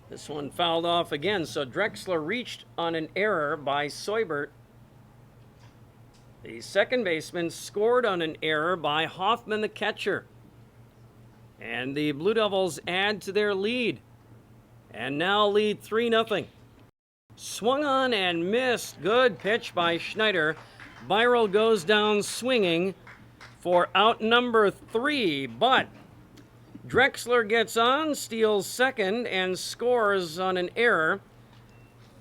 This one fouled off again, so Drexler reached on an error by Seubert. The second baseman scored on an error by Hoffman, the catcher. And the Blue Devils add to their lead, and now lead 3-0. Swung on and missed. Good pitch by Schneider. Byrell goes down swinging for out number 3, but Drexler gets on, steals second, and scores on an error.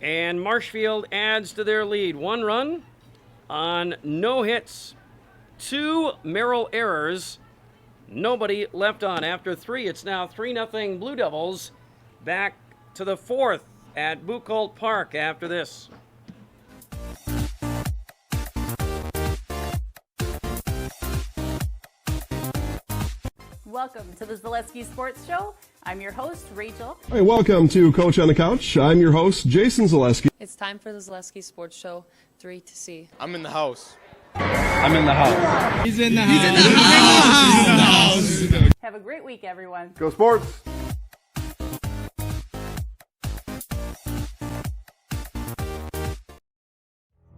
And Marshfield adds to their lead. 1 run on no hits. 2 Merrill errors. Nobody left on. After 3, it's now 3-0 Blue Devils. Back to the 4th at Buchholz Park after this. Welcome to the Zaleski Sports Show. I'm your host, Rachel. Hey, welcome to Coach on the Couch. I'm your host, Jason Zaleski. It's time for the Zaleski Sports Show 3 to see. I'm in the house. I'm in the house. He's in the house. He's in the house. Have a great week, everyone. Go Sports!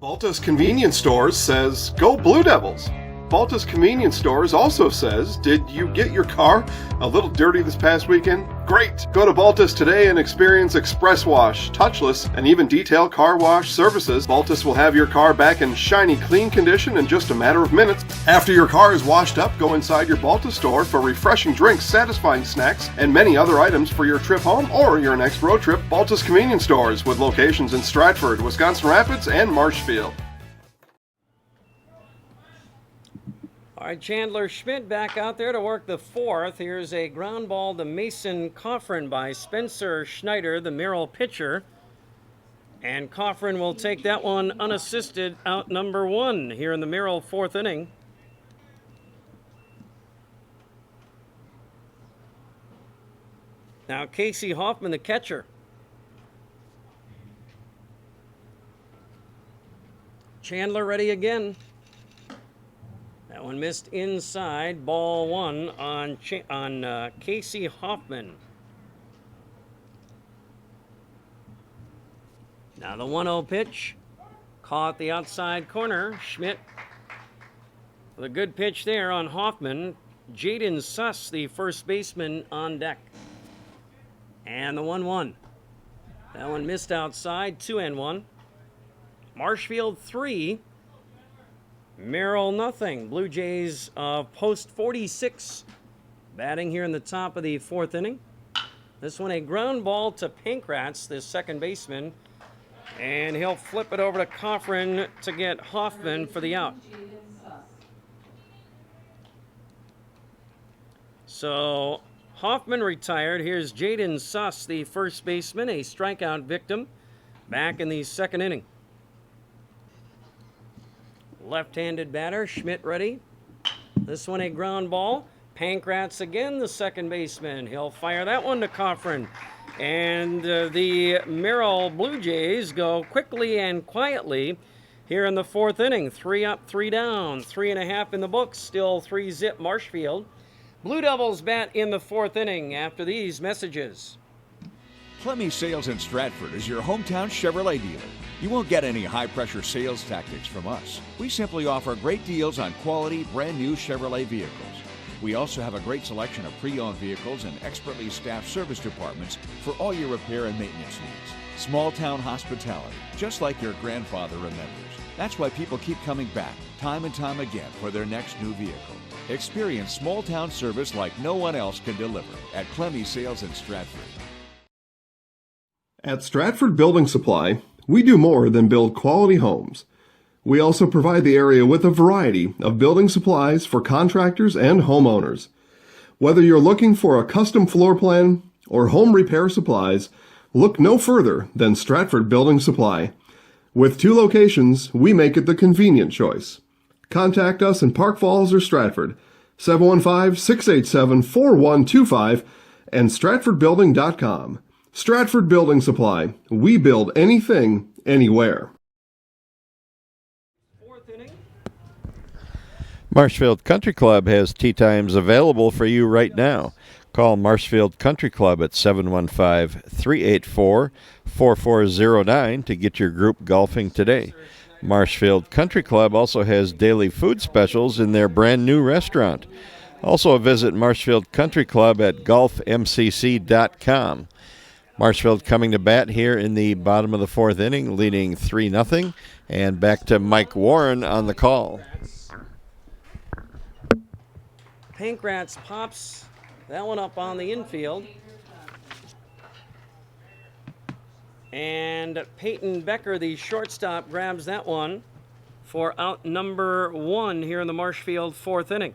Baltus Convenience Stores says, go Blue Devils! Baltus Convenience Stores also says, did you get your car a little dirty this past weekend? Great! Go to Baltus today and experience express wash, touchless, and even detailed car wash services. Baltus will have your car back in shiny, clean condition in just a matter of minutes. After your car is washed up, go inside your Baltus store for refreshing drinks, satisfying snacks, and many other items for your trip home or your next road trip. Baltus Convenience Stores with locations in Stratford, Wisconsin Rapids, and Marshfield. All right, Chandler Schmidt back out there to work the 4th. Here's a ground ball to Mason Coffrin by Spencer Schneider, the Merrill pitcher. And Coffrin will take that one unassisted, out number 1 here in the Merrill 4th inning. Now Casey Hoffman, the catcher. Chandler ready again. That one missed inside. Ball 1 on Casey Hoffman. Now the 1-0 pitch. Caught the outside corner. Schmidt with a good pitch there on Hoffman. Jaden Suss, the first baseman, on deck. And the 1-1. That one missed outside. 2-1. Marshfield 3. Merrill nothing. Blue Jays post 46 batting here in the top of the 4th inning. This one a ground ball to Pankratz, the second baseman, and he'll flip it over to Coffrin to get Hoffman for the out. So Hoffman retired. Here's Jaden Suss, the first baseman, a strikeout victim, back in the 2nd inning. Left-handed batter, Schmidt ready. This one a ground ball. Pankratz again, the second baseman. He'll fire that one to Coffrin. And the Merrill Blue Jays go quickly and quietly here in the 4th inning. 3 up, 3 down, 3.5 in the books. Still 3-zip Marshfield. Blue Devils bat in the 4th inning after these messages. Clemmy Sales in Stratford is your hometown Chevrolet dealer. You won't get any high-pressure sales tactics from us. We simply offer great deals on quality, brand-new Chevrolet vehicles. We also have a great selection of pre-owned vehicles and expertly staffed service departments for all your repair and maintenance needs. Small town hospitality, just like your grandfather remembers. That's why people keep coming back time and time again for their next new vehicle. Experience small town service like no one else can deliver at Clemmy Sales in Stratford. At Stratford Building Supply, we do more than build quality homes. We also provide the area with a variety of building supplies for contractors and homeowners. Whether you're looking for a custom floor plan or home repair supplies, look no further than Stratford Building Supply. With 2 locations, we make it the convenient choice. Contact us in Park Falls or Stratford, 715-687-4125 and stratfordbuilding.com. Stratford Building Supply. We build anything, anywhere. Marshfield Country Club has tee times available for you right now. Call Marshfield Country Club at 715-384-4409 to get your group golfing today. Marshfield Country Club also has daily food specials in their brand new restaurant. Also visit Marshfield Country Club at golfmcc.com. Marshfield coming to bat here in the bottom of the 4th inning, leading 3-0, and back to Mike Warren on the call. Pankratz pops that one up on the infield. And Peyton Becker, the shortstop, grabs that one for out number 1 here in the Marshfield 4th inning.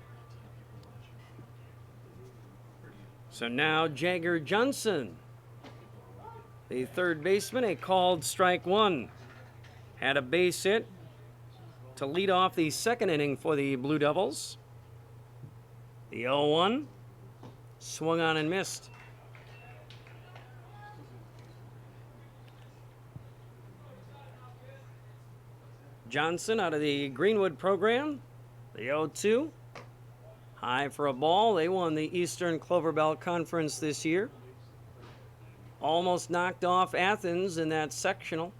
So now Jagger Johnson, the third baseman, a called strike 1. Had a base hit to lead off the 2nd inning for the Blue Devils. The 0-1 swung on and missed. Johnson out of the Greenwood program. The 0-2 high for a ball. They won the Eastern Clover Belt Conference this year. Almost knocked off Athens in that sectional.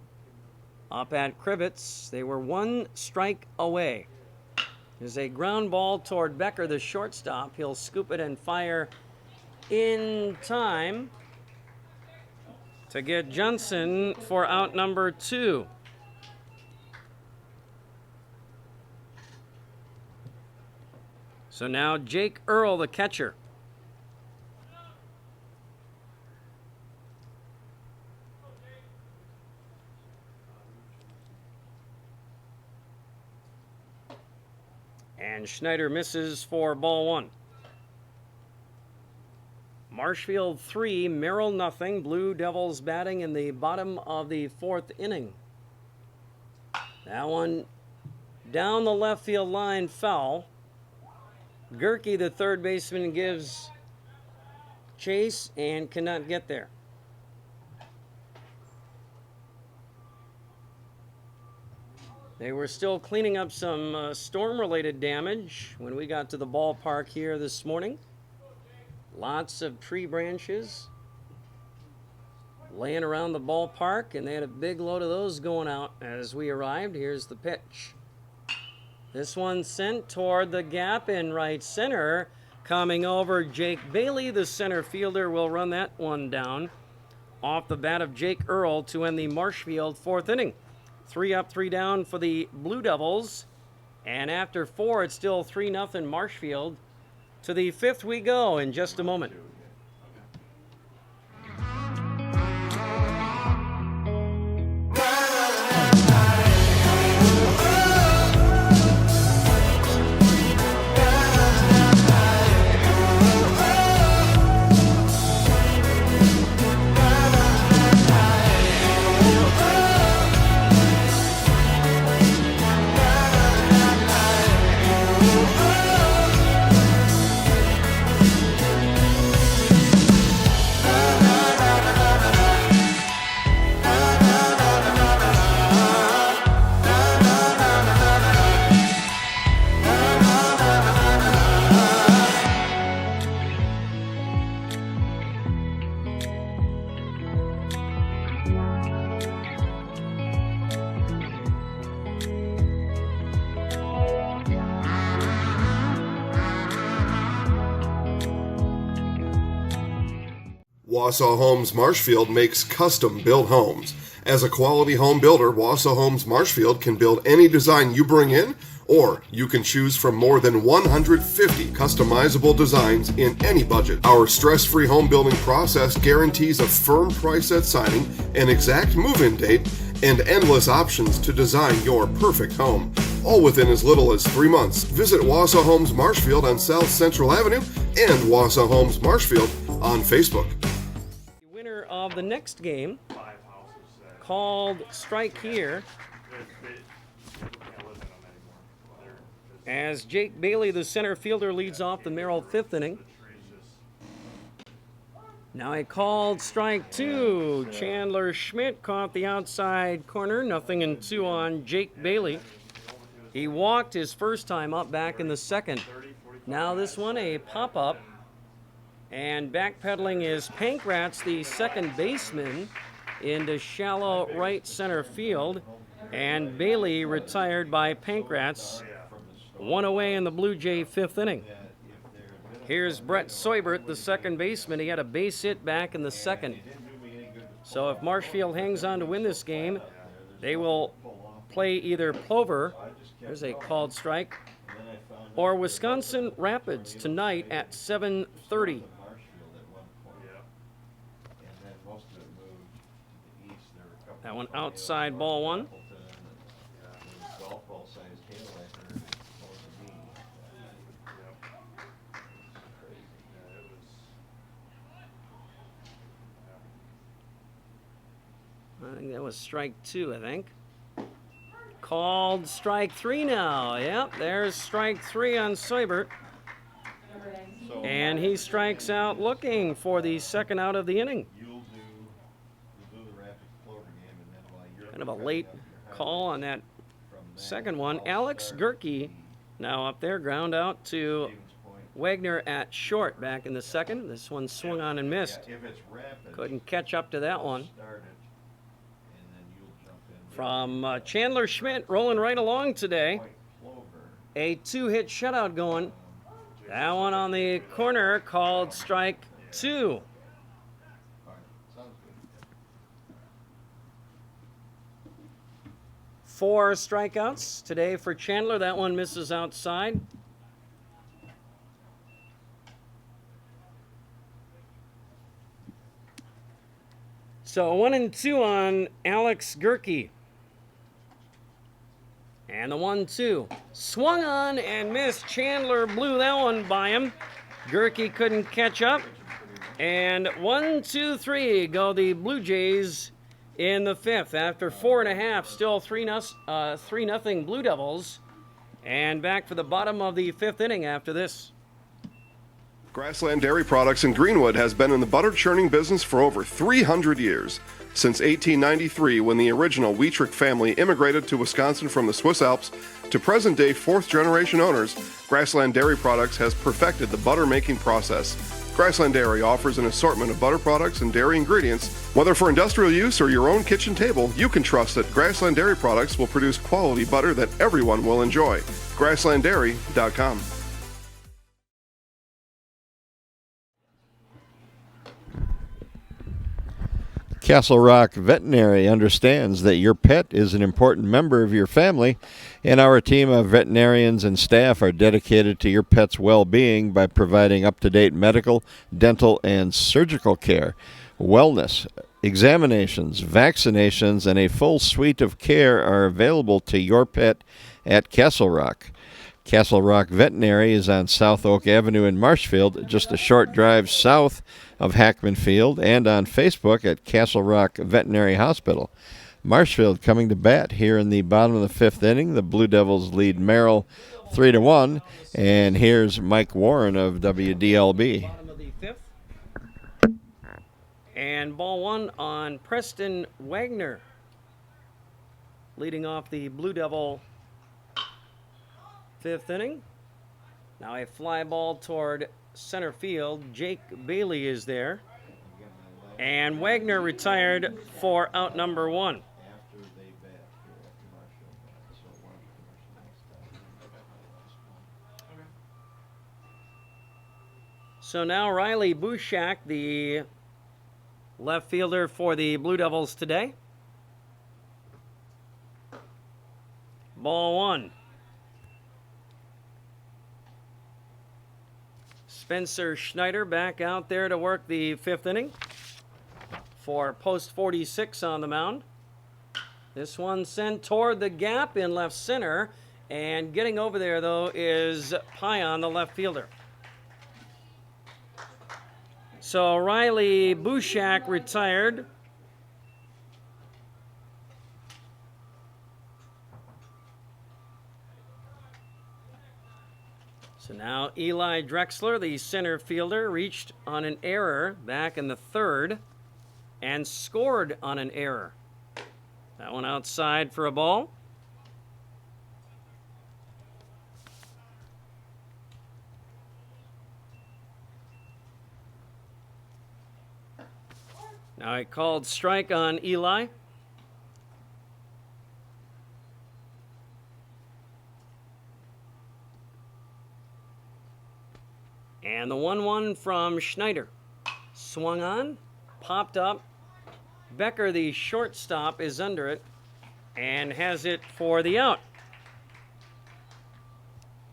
Up at Crivets, they were 1 strike away. There's a ground ball toward Becker, the shortstop. He'll scoop it and fire in time to get Johnson for out number 2. So now Jake Earl, the catcher. And Schneider misses for ball 1. Marshfield 3, Merrill nothing. Blue Devils batting in the bottom of the 4th inning. That one down the left field line, foul. Gerke, the third baseman, gives chase and cannot get there. They were still cleaning up some storm-related damage when we got to the ballpark here this morning. Lots of tree branches laying around the ballpark, and they had a big load of those going out as we arrived. Here's the pitch. This one sent toward the gap in right center. Coming over, Jake Bailey, the center fielder, will run that one down off the bat of Jake Earl to end the Marshfield 4th inning. 3 up, 3 down for the Blue Devils. And after 4, it's still 3-0 Marshfield. To the 5th we go in just a moment. Wausau Homes Marshfield makes custom-built homes. As a quality home builder, Wausau Homes Marshfield can build any design you bring in, or you can choose from more than 150 customizable designs in any budget. Our stress-free home building process guarantees a firm price at signing, an exact move-in date, and endless options to design your perfect home, all within as little as 3 months. Visit Wausau Homes Marshfield on South Central Avenue and Wausau Homes Marshfield on Facebook. The winner of the next game, called Strike Here, as Jake Bailey, the center fielder, leads off the Merrill fifth inning. Now a called strike two. Chandler Schmidt caught the outside corner. 0-2 on Jake Bailey. He walked his first time up back in the second. Now this one a pop-up. And backpedaling is Pankratz, the second baseman, into shallow right center field. And Bailey retired by Pankratz. One away in the Blue Jay fifth inning. Here's Brett Soibert, the second baseman. He had a base hit back in the second. So if Marshfield hangs on to win this game, they will play either Plover, there's a called strike, or Wisconsin Rapids tonight at 7:30. That one outside, ball one. I think that was strike two, I think. Called strike three now. Yep, there's strike three on Soibert. And he strikes out looking for the second out of the inning. Kind of a late call on that second one. Alex Gerke now up there, ground out to Wagner at short back in the second. This one swung on and missed. Couldn't catch up to that one. From Chandler Schmidt, rolling right along today. A two-hit shutout going. That one on the corner, called strike two. Four strikeouts today for Chandler. That one misses outside. So 1-2 on Alex Gerke. And the 1-2. Swung on and missed. Chandler blew that one by him. Gerke couldn't catch up. And 1-2-3 go the Blue Jays in the fifth. After 4.5, still 3-0 Blue Devils. And back for the bottom of the fifth inning after this. Grassland Dairy Products in Greenwood has been in the butter churning business for over 300 years. Since 1893, when the original Wietrich family immigrated to Wisconsin from the Swiss Alps, to present-day fourth-generation owners, Grassland Dairy Products has perfected the butter-making process. Grassland Dairy offers an assortment of butter products and dairy ingredients. Whether for industrial use or your own kitchen table, you can trust that Grassland Dairy Products will produce quality butter that everyone will enjoy. GrasslandDairy.com. Castle Rock Veterinary understands that your pet is an important member of your family, and our team of veterinarians and staff are dedicated to your pet's well-being by providing up-to-date medical, dental, and surgical care, wellness, examinations, vaccinations, and a full suite of care are available to your pet at Castle Rock. Castle Rock Veterinary is on South Oak Avenue in Marshfield, just a short drive south of Hackman Field, and on Facebook at Castle Rock Veterinary Hospital. Marshfield coming to bat here in the bottom of the fifth inning. The Blue Devils lead Merrill 3-1, and here's Mike Warren of WDLB. Bottom of the fifth. And ball one on Preston Wagner, leading off the Blue Devil fifth inning. Now a fly ball toward center field. Jake Bailey is there. And Wagner retired for out number one. So now Riley Bushak, the left fielder for the Blue Devils today. Ball one. Spencer Schneider back out there to work the 5th inning for post 46 on the mound. This one sent toward the gap in left center, and getting over there, though, is Pion, the left fielder. So Riley Bushak retired. So now Eli Drexler, the center fielder, reached on an error back in the 3rd and scored on an error. That one outside for a ball. Now he called strike on Eli. And the 1-1 from Schneider. Swung on, popped up. Becker, the shortstop, is under it and has it for the out.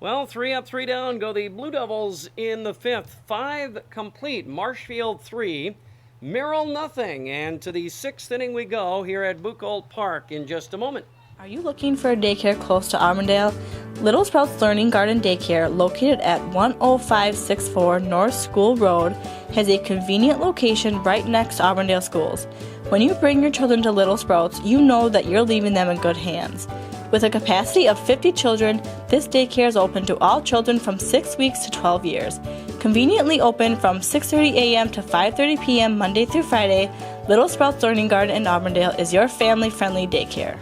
Well, 3 up, 3 down go the Blue Devils in the 5th. 5 complete. Marshfield 3, Merrill nothing. And to the 6th inning we go here at Buchholz Park in just a moment. Are you looking for a daycare close to Armandale? Little Sprouts Learning Garden Daycare, located at 10564 North School Road, has a convenient location right next to Armandale Schools. When you bring your children to Little Sprouts, you know that you're leaving them in good hands. With a capacity of 50 children, this daycare is open to all children from 6 weeks to 12 years. Conveniently open from 6:30 a.m. to 5:30 p.m. Monday through Friday, Little Sprouts Learning Garden in Armandale is your family-friendly daycare.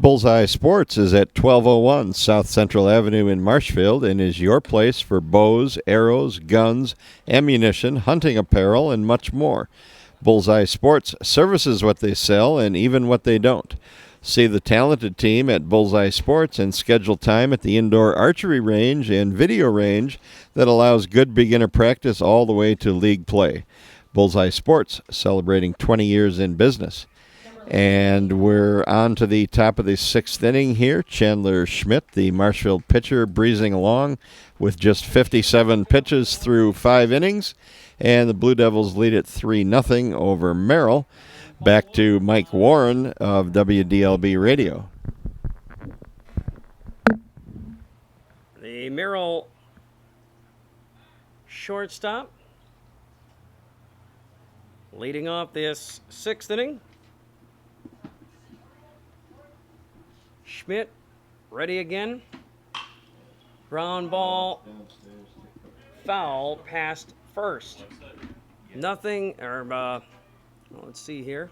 Bullseye Sports is at 1201 South Central Avenue in Marshfield and is your place for bows, arrows, guns, ammunition, hunting apparel, and much more. Bullseye Sports services what they sell and even what they don't. See the talented team at Bullseye Sports and schedule time at the indoor archery range and video range that allows good beginner practice all the way to league play. Bullseye Sports, celebrating 20 years in business. And we're on to the top of the 6th inning here. Chandler Schmidt, the Marshfield pitcher, breezing along with just 57 pitches through 5 innings. And the Blue Devils lead it 3-0 over Merrill. Back to Mike Warren of WDLB Radio. The Merrill shortstop leading off this 6th inning. Schmidt, ready again. Ground ball, foul, past first. Nothing, let's see here.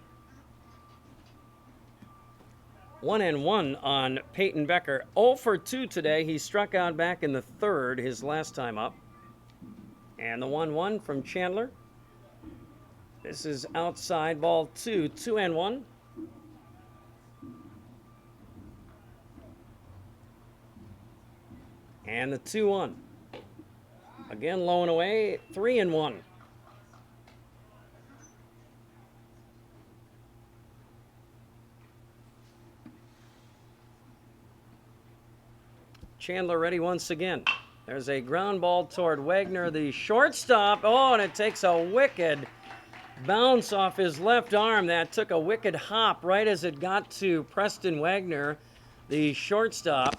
1-1 on Peyton Becker. 0 for 2 today. He struck out back in the 3rd, his last time up. And the 1-1 from Chandler. This is outside, ball 2, 2-1. And the 2-1. Again, low and away, 3-1. Chandler ready once again. There's a ground ball toward Wagner, the shortstop. Oh, and it takes a wicked bounce off his left arm. That took a wicked hop right as it got to Preston Wagner, the shortstop.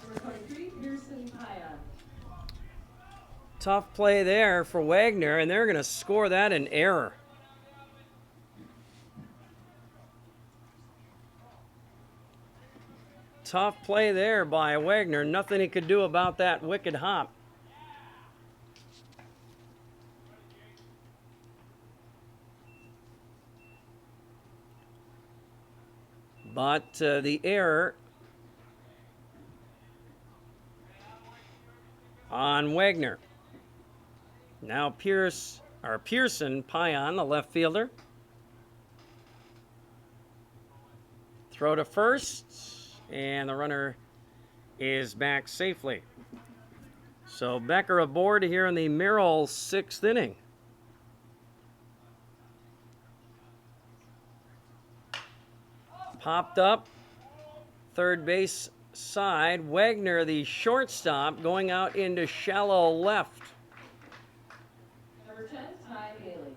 Tough play there for Wagner, and they're going to score that in error. Tough play there by Wagner. Nothing he could do about that wicked hop. But the error on Wagner. Now Pearson, Pion, the left fielder. Throw to first, and the runner is back safely. So Becker aboard here in the Merrill 6th inning. popped up. Third base side. Wagner, the shortstop, going out into shallow left. Number 10, Ty Bailey.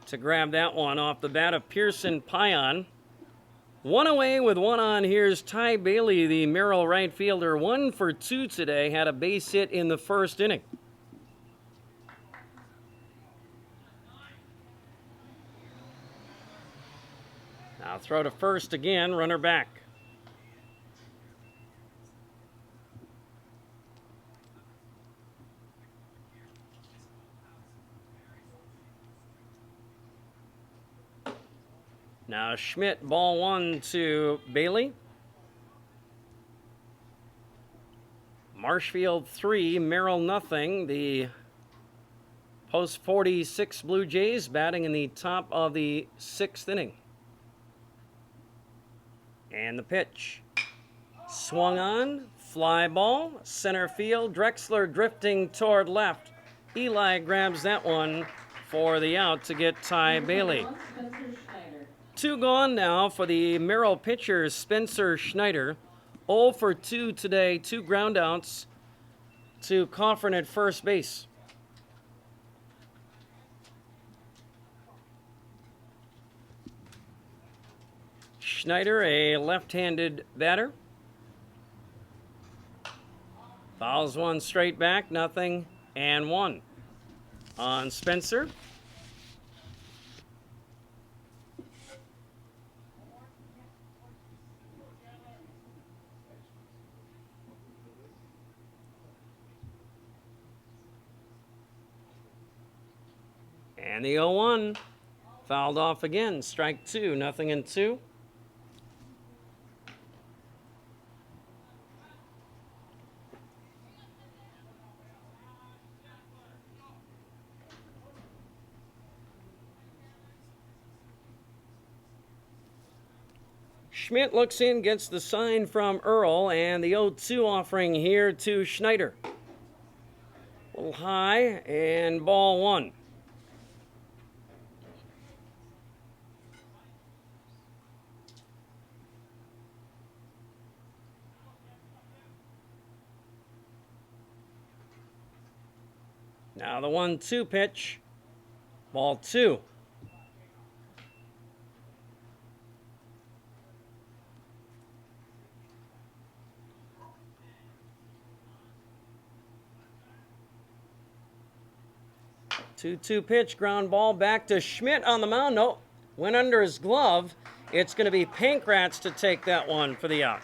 To grab that one off the bat of Pearson Pion. One away with one on. Here's Ty Bailey, the Merrill right fielder. 1 for 2 today. Had a base hit in the first inning. Now throw to first again. Runner back. Now Schmidt, ball 1 to Bailey. Marshfield 3, Merrill nothing. The post 46 Blue Jays batting in the top of the 6th inning. And the pitch. Swung on, fly ball, center field. Drexler drifting toward left. Eli grabs that one for the out to get Ty Bailey. 2 gone now for the Merrill pitcher, Spencer Schneider. 0 for 2 today, 2 groundouts to Coffin at first base. Schneider, a left-handed batter. Fouls one straight back, 0-1 on Spencer. And the 0-1 fouled off again. Strike 2, 0-2. Schmidt looks in, gets the sign from Earl, and the 0-2 offering here to Schneider. A little high, and ball 1. Now the 1-2 pitch, ball 2. Two pitch, ground ball back to Schmidt on the mound. No, went under his glove. It's going to be Pankratz to take that one for the out.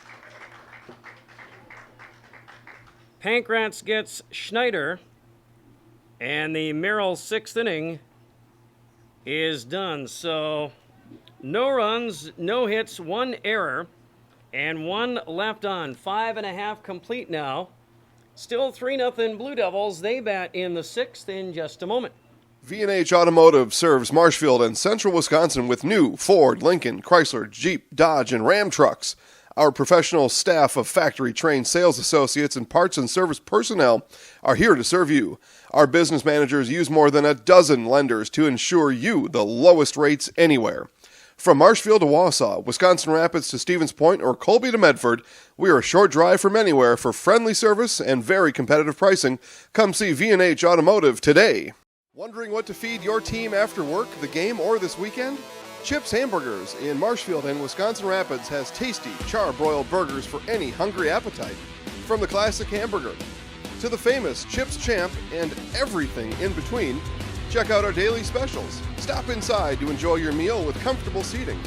Pankratz gets Schneider, and the Merrill 6th inning is done. So no runs, no hits, 1 error, and 1 left on. 5.5 complete now. Still 3-0 Blue Devils. They bat in the 6th in just a moment. V&H Automotive serves Marshfield and Central Wisconsin with new Ford, Lincoln, Chrysler, Jeep, Dodge, and Ram trucks. Our professional staff of factory-trained sales associates and parts and service personnel are here to serve you. Our business managers use more than a dozen lenders to ensure you the lowest rates anywhere. From Marshfield to Wausau, Wisconsin Rapids to Stevens Point, or Colby to Medford, we are a short drive from anywhere for friendly service and very competitive pricing. Come see V&H Automotive today. Wondering what to feed your team after work, the game, or this weekend? Chips Hamburgers in Marshfield and Wisconsin Rapids has tasty, char-broiled burgers for any hungry appetite. From the classic hamburger to the famous Chips Champ and everything in between, check out our daily specials. Stop inside to enjoy your meal with comfortable seating.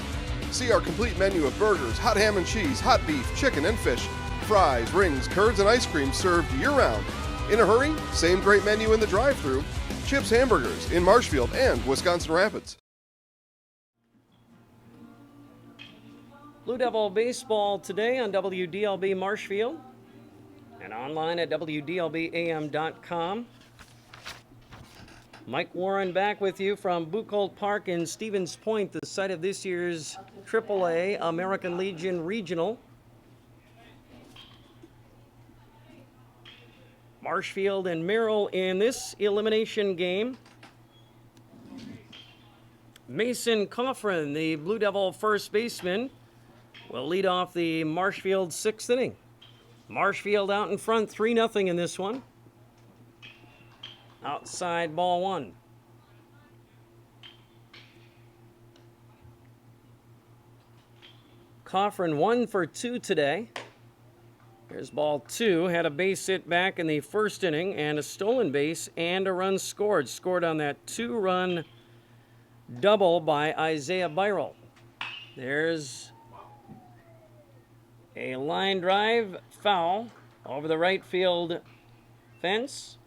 See our complete menu of burgers, hot ham and cheese, hot beef, chicken and fish, fries, rings, curds, and ice cream served year-round. In a hurry? Same great menu in the drive-thru. Chips Hamburgers in Marshfield and Wisconsin Rapids. Blue Devil Baseball today on WDLB Marshfield and online at WDLBAM.com. Mike Warren back with you from Buchholz Park in Stevens Point, the site of this year's AAA American Legion Regional. Marshfield and Merrill in this elimination game. Mason Coffrin, the Blue Devil first baseman, will lead off the Marshfield 6th inning. Marshfield out in front, 3-0 in this one. Outside ball one. Coffrin 1 for 2 today. Here's ball 2. Had a base hit back in the first inning and a stolen base and a run scored. Scored on that 2-run double by Isaiah Byrell. There's a line drive foul over the right field fence.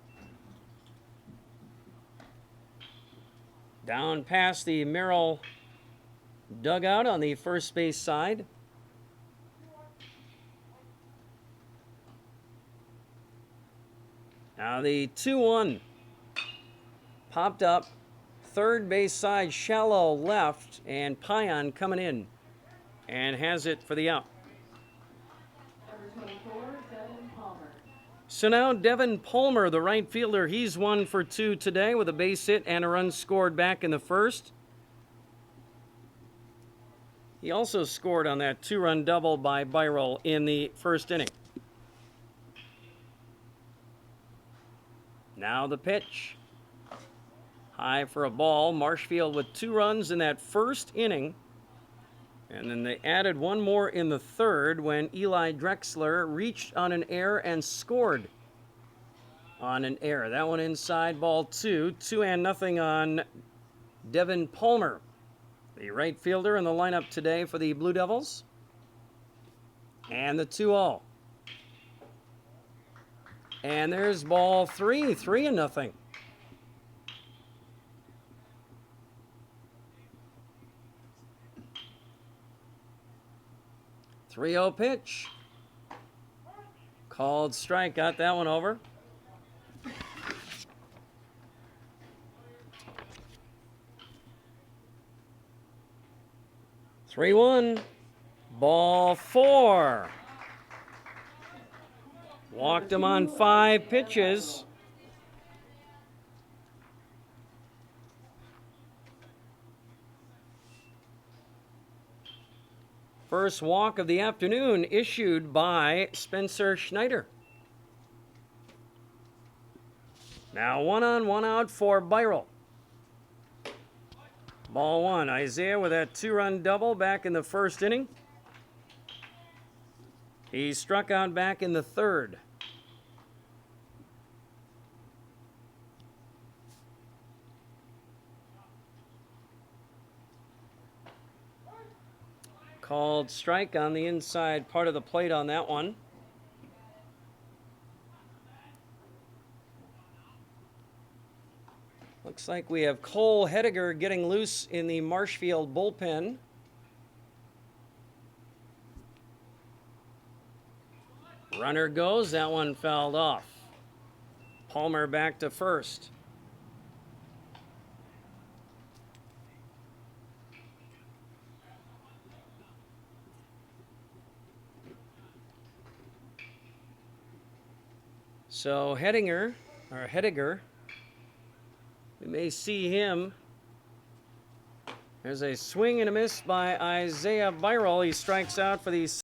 Down past the Merrill dugout on the first base side. Now the 2-1 popped up. Third base side, shallow left, and Pion coming in and has it for the out. Number 24, Devin Palmer. So now Devin Palmer, the right fielder, he's 1 for 2 today with a base hit and a run scored back in the first. He also scored on that 2-run double by Byrell in the first inning. Now the pitch. High for a ball. Marshfield with 2 runs in that first inning. And then they added one more in the third when Eli Drexler reached on an error and scored on an error. That one inside ball 2. 2-0 on Devin Palmer, the right fielder in the lineup today for the Blue Devils. And the 2-0. And there's ball 3. 3-0. .30 pitch. Called strike. Got that one over. .3-1. Ball 4. Walked him on 5 pitches. First walk of the afternoon issued by Spencer Schneider. Now 1 on, 1 out for Byrell. Ball 1. Isaiah with that 2-run double back in the first inning. He struck out back in the third. Called strike on the inside part of the plate on that one. Looks like we have Cole Hediger getting loose in the Marshfield bullpen. Runner goes, that one fouled off. Palmer back to first. So Hediger, we may see him. There's a swing and a miss by Isaiah Byrell. He strikes out for the